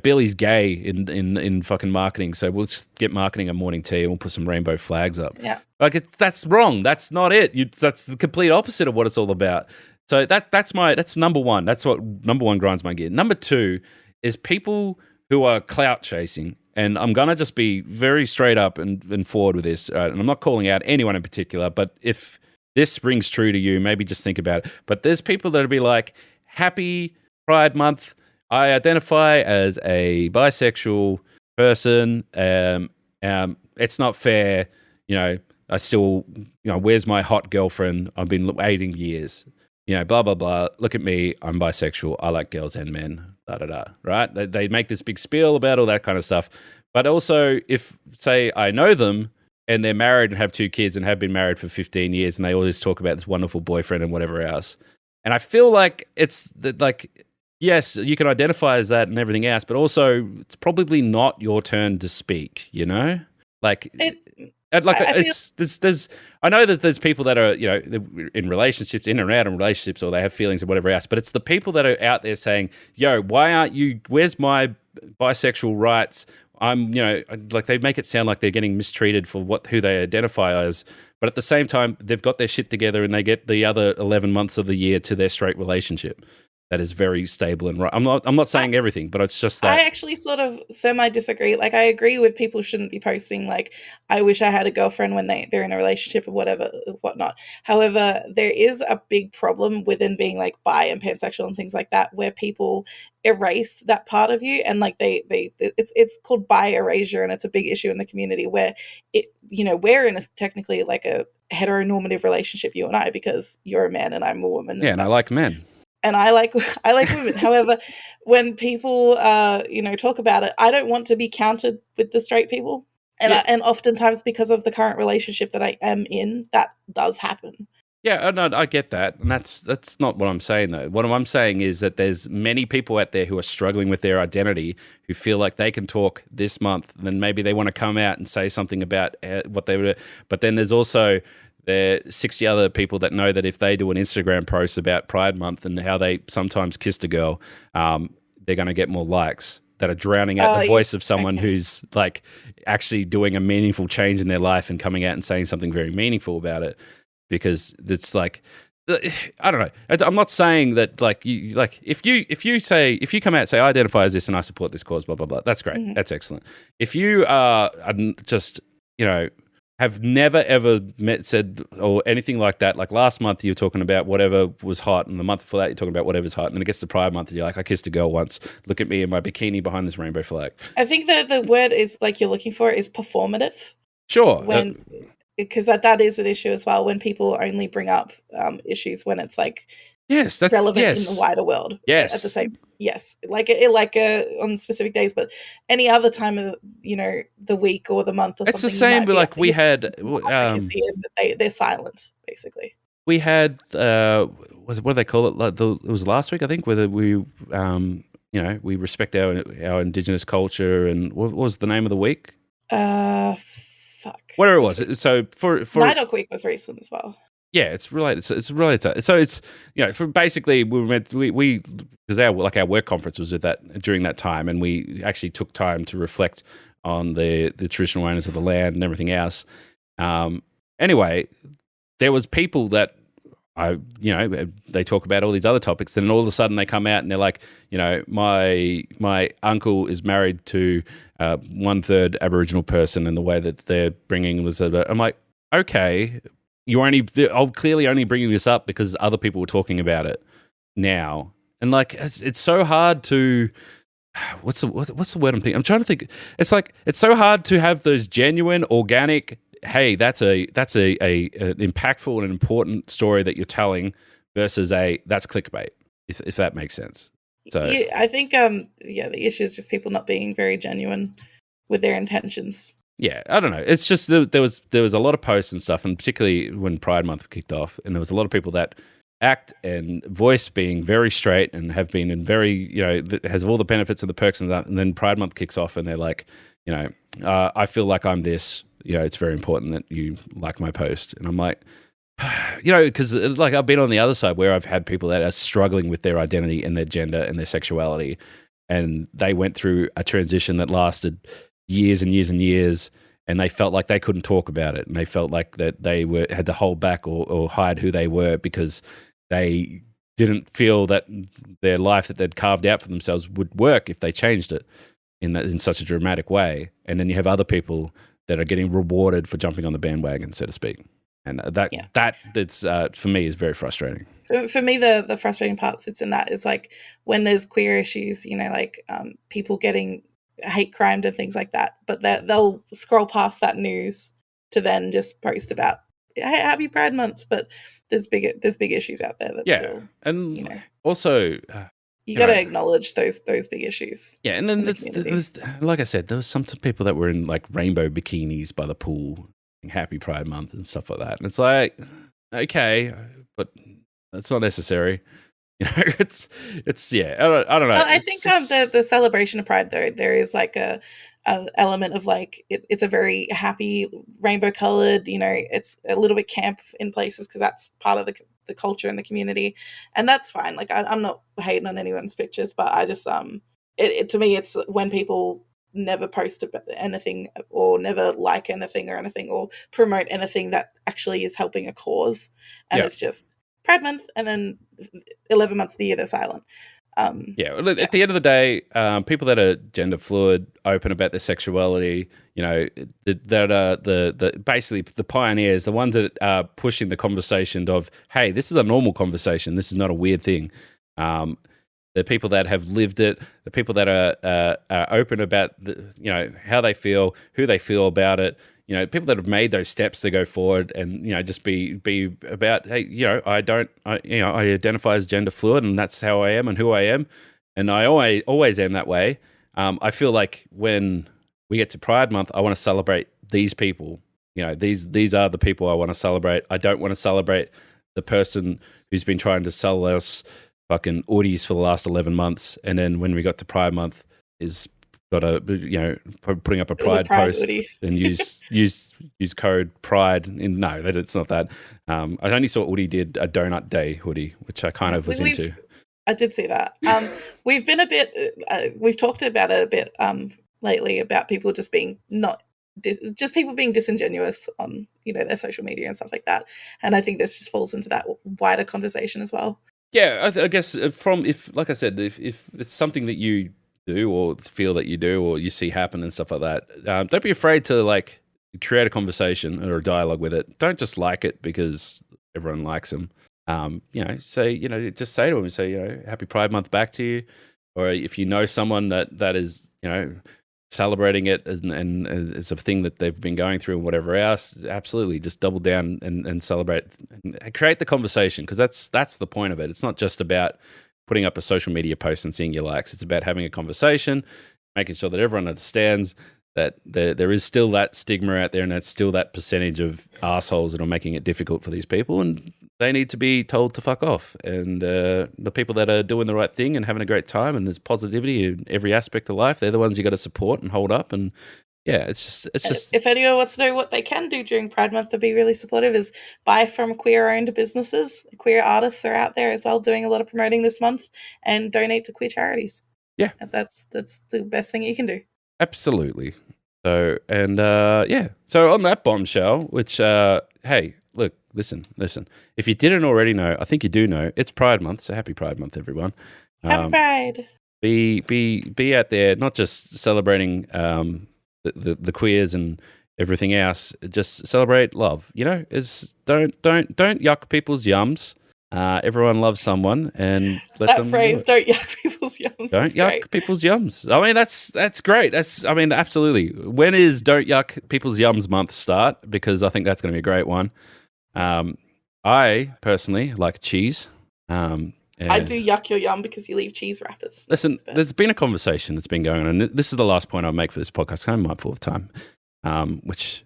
[SPEAKER 1] Billy's gay in fucking marketing. So we'll just get marketing a morning tea and we'll put some rainbow flags up.
[SPEAKER 2] Yeah.
[SPEAKER 1] Like that's wrong. That's not it. That's the complete opposite of what it's all about. So that's number one. That's what number one grinds my gear. Number two is people who are clout chasing. And I'm going to just be very straight up and forward with this. And I'm not calling out anyone in particular, but if this rings true to you, maybe just think about it. But there's people that'll be like, happy Pride Month. I identify as a bisexual person. It's not fair. I still, where's my hot girlfriend? I've been waiting years. Blah, blah, blah. Look at me. I'm bisexual. I like girls and men. Da, da, da. Right? They make this big spiel about all that kind of stuff. But also, if, say, I know them and they're married and have 2 kids and have been married for 15 years and they always talk about this wonderful boyfriend and whatever else. And I feel like it's like, yes, you can identify as that and everything else, but also it's probably not your turn to speak, Like... I know that there's people that are, in relationships, in and out of relationships, or they have feelings or whatever else, but it's the people that are out there saying, yo, where's my bisexual rights? I'm, like they make it sound like they're getting mistreated for who they identify as, but at the same time, they've got their shit together and they get the other 11 months of the year to their straight relationship. That is very stable and right. I'm not saying everything, but it's just that.
[SPEAKER 2] I actually sort of semi-disagree. Like, I agree with people shouldn't be posting, like, I wish I had a girlfriend when they're in a relationship or whatnot. However, there is a big problem within being, like, bi and pansexual and things like that, where people erase that part of you. And, like, it's called bi erasure, and it's a big issue in the community where we're in technically like a heteronormative relationship, you and I, because you're a man and I'm a woman.
[SPEAKER 1] Yeah, and I like men.
[SPEAKER 2] And I like women. However, when people talk about it, I don't want to be counted with the straight people. And and oftentimes because of the current relationship that I am in, that does happen.
[SPEAKER 1] Yeah, no, I get that. And that's not what I'm saying, though. What I'm saying is that there's many people out there who are struggling with their identity, who feel like they can talk this month, and then maybe they want to come out and say something about what they would. But then there's also... There are 60 other people that know that if they do an Instagram post about Pride Month and how they sometimes kissed a girl, they're going to get more likes that are drowning out the voice of someone who's like actually doing a meaningful change in their life and coming out and saying something very meaningful about it. Because it's like, I don't know. I'm not saying that like if you come out and say I identify as this and I support this cause, blah blah blah. That's great. Mm-hmm. That's excellent. If you are just have never ever said or anything like that. Like last month, you were talking about whatever was hot, and the month before that, you're talking about whatever's hot. And then it gets to Pride Month, and you're like, I kissed a girl once. Look at me in my bikini behind this rainbow flag.
[SPEAKER 2] I think the word is like you're looking for is performative.
[SPEAKER 1] Sure.
[SPEAKER 2] Because that is an issue as well when people only bring up issues when it's like
[SPEAKER 1] that's
[SPEAKER 2] relevant in the wider world.
[SPEAKER 1] Yes.
[SPEAKER 2] At the same. Yes, like on specific days, but any other time of the week or the month or something.
[SPEAKER 1] It's the same, but like we had,
[SPEAKER 2] they're silent basically.
[SPEAKER 1] We had what do they call it? Like it was last week, I think, whether we we respect our Indigenous culture, and what was the name of the week?
[SPEAKER 2] Fuck.
[SPEAKER 1] Whatever it was. So for
[SPEAKER 2] Night Week was recent as well.
[SPEAKER 1] Yeah, it's related. It's related. So it's for basically we because our work conference was at that during that time, and we actually took time to reflect on the traditional owners of the land and everything else. Anyway, there was people that they talk about all these other topics, then all of a sudden they come out and they're like, my uncle is married to 1/3 Aboriginal person, and the way that they're bringing was I'm like, okay. I'm clearly only bringing this up because other people were talking about it now. And like, it's so hard to what's the word I'm thinking? I'm trying to think. It's like it's so hard to have those genuine, organic. Hey, that's a an impactful and important story that you're telling versus that's clickbait. If that makes sense. So
[SPEAKER 2] yeah, I think the issue is just people not being very genuine with their intentions.
[SPEAKER 1] yeah, I don't know. It's just there was a lot of posts and stuff, and particularly when Pride Month kicked off, and there was a lot of people that act and voice being very straight and have been in very, has all the benefits and the perks and that, and then Pride Month kicks off and they're like, I feel like I'm this, it's very important that you like my post. And I'm like, because like I've been on the other side where I've had people that are struggling with their identity and their gender and their sexuality, and they went through a transition that lasted years and years and years, and they felt like they couldn't talk about it, and they felt like that they had to hold back or hide who they were because they didn't feel that their life that they'd carved out for themselves would work if they changed it in such a dramatic way. And then you have other people that are getting rewarded for jumping on the bandwagon, so to speak. And that's for me is very frustrating.
[SPEAKER 2] For me, the frustrating part sits in that it's like when there's queer issues, people getting hate crimed and things like that, but they'll scroll past that news to then just post about Happy Pride Month, but there's big issues out there. Still,
[SPEAKER 1] and also
[SPEAKER 2] you got to acknowledge those big issues.
[SPEAKER 1] Yeah, and then there was, like I said, there was some people that were in like rainbow bikinis by the pool, Happy Pride Month and stuff like that, and it's like, okay, but that's not necessary. It's yeah. I don't know.
[SPEAKER 2] Well, I think the celebration of Pride there is like a element of like it's a very happy rainbow colored, it's a little bit camp in places because that's part of the culture and the community, and that's fine. Like I'm not hating on anyone's pictures, but I just to me it's when people never post about anything or never like anything or promote anything that actually is helping a cause, and it's just Pride Month and then 11 months of the year they're silent.
[SPEAKER 1] At the end of the day, people that are gender fluid, open about their sexuality, that are the basically the pioneers, the ones that are pushing the conversation of, hey, this is a normal conversation. This is not a weird thing. The people that have lived it, the people that are open about how they feel, who they feel about it. People that have made those steps to go forward and, just be about, hey, I identify as gender fluid and that's how I am and who I am. And I always am that way. I feel like when we get to Pride Month, I want to celebrate these people. These are the people I want to celebrate. I don't want to celebrate the person who's been trying to sell us fucking hoodies for the last 11 months. And then when we got to Pride Month is got a putting up a pride post hoodie. And use code pride no, that it's not that. I only saw Woody did a donut day hoodie, which I kind of was into.
[SPEAKER 2] I did see that. We've been a bit we've talked about it a bit lately about people just being just people being disingenuous on their social media and stuff like that, and I think this just falls into that wider conversation as well.
[SPEAKER 1] Yeah, I guess if like I said, if it's something that you do or feel that you do or you see happen and stuff like that, don't be afraid to like create a conversation or a dialogue with it. Don't just like it because everyone likes them. Just say to them, say, Happy Pride Month back to you. Or if you know someone that is, celebrating it and it's a thing that they've been going through and whatever else, absolutely just double down and celebrate and create the conversation, because that's the point of it. It's not just about putting up a social media post and seeing your likes. It's about having a conversation, making sure that everyone understands that there is still that stigma out there and that's still that percentage of assholes that are making it difficult for these people, and they need to be told to fuck off. And the people that are doing the right thing and having a great time and there's positivity in every aspect of life, they're the ones you got to support and hold up. And yeah, it's just.
[SPEAKER 2] If anyone wants to know what they can do during Pride Month to be really supportive, is buy from queer-owned businesses. Queer artists are out there as well doing a lot of promoting this month, and donate to queer charities.
[SPEAKER 1] Yeah,
[SPEAKER 2] that's the best thing you can do.
[SPEAKER 1] Absolutely. So and so on that bombshell, which hey, look, listen. If you didn't already know, I think you do know, it's Pride Month. So happy Pride Month, everyone.
[SPEAKER 2] Happy Pride.
[SPEAKER 1] Be out there, not just celebrating the queers and everything else. Just celebrate love. It's don't yuck people's yums. Everyone loves someone, and let
[SPEAKER 2] That
[SPEAKER 1] them
[SPEAKER 2] phrase,
[SPEAKER 1] do it.
[SPEAKER 2] "Don't yuck people's yums."
[SPEAKER 1] Don't
[SPEAKER 2] is
[SPEAKER 1] yuck
[SPEAKER 2] great.
[SPEAKER 1] people's yums. I mean, that's great. Absolutely. When is Don't Yuck People's Yums month start? Because I think that's going to be a great one. I personally like cheese.
[SPEAKER 2] I do yuck your yum because you leave cheese wrappers.
[SPEAKER 1] Listen, there's been a conversation that's been going on, and this is the last point I'll make for this podcast. I'm mindful of time, which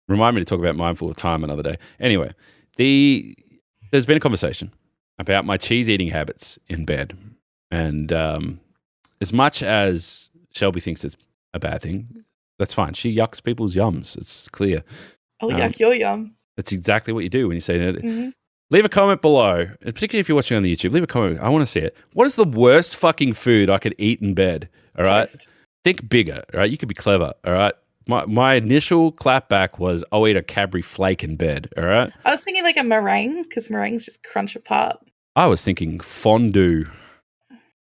[SPEAKER 1] remind me to talk about mindful of time another day. Anyway, there's been a conversation about my cheese eating habits in bed. And as much as Shelby thinks it's a bad thing, that's fine. She yucks people's yums. It's clear.
[SPEAKER 2] I'll yuck your yum.
[SPEAKER 1] That's exactly what you do when you say that.
[SPEAKER 2] Mm-hmm.
[SPEAKER 1] Leave a comment below, and particularly if you're watching on the YouTube. Leave a comment. I want to see it. What is the worst fucking food I could eat in bed? All right?
[SPEAKER 2] Toast.
[SPEAKER 1] Think bigger. All right? You could be clever. All right? My initial clap back was, I'll eat a Cadbury flake in bed. All right?
[SPEAKER 2] I was thinking like a meringue because meringues just crunch apart.
[SPEAKER 1] I was thinking fondue.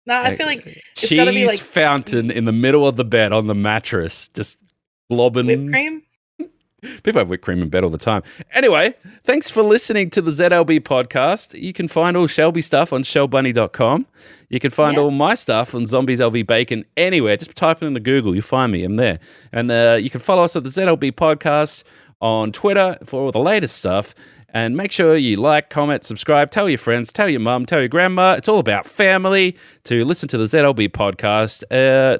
[SPEAKER 2] No, I feel like it's
[SPEAKER 1] cheese
[SPEAKER 2] gotta be like
[SPEAKER 1] fountain in the middle of the bed on the mattress, just globbing.
[SPEAKER 2] whipped cream.
[SPEAKER 1] People have whipped cream in bed all the time. Anyway, thanks for listening to the ZLB podcast. You can find all Shelby stuff on shellbunny.com. You can find all my stuff on ZombiesLvBacon anywhere. Just type it into Google. You'll find me. I'm there. And you can follow us at the ZLB podcast on Twitter for all the latest stuff. And make sure you like, comment, subscribe, tell your friends, tell your mum, tell your grandma. It's all about family to listen to the ZLB podcast.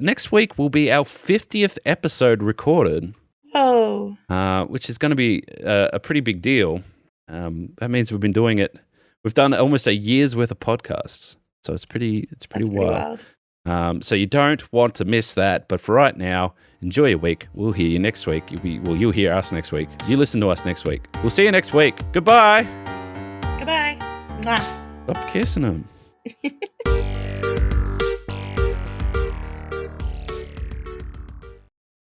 [SPEAKER 1] Next week will be our 50th episode recorded.
[SPEAKER 2] Oh.
[SPEAKER 1] Which is going to be a pretty big deal. That means we've been doing it. We've done almost a year's worth of podcasts. So it's pretty wild. So you don't want to miss that. But for right now, enjoy your week. We'll hear you next week. You'll hear us next week. You listen to us next week. We'll see you next week. Goodbye.
[SPEAKER 2] Goodbye. Mwah.
[SPEAKER 1] Stop kissing them.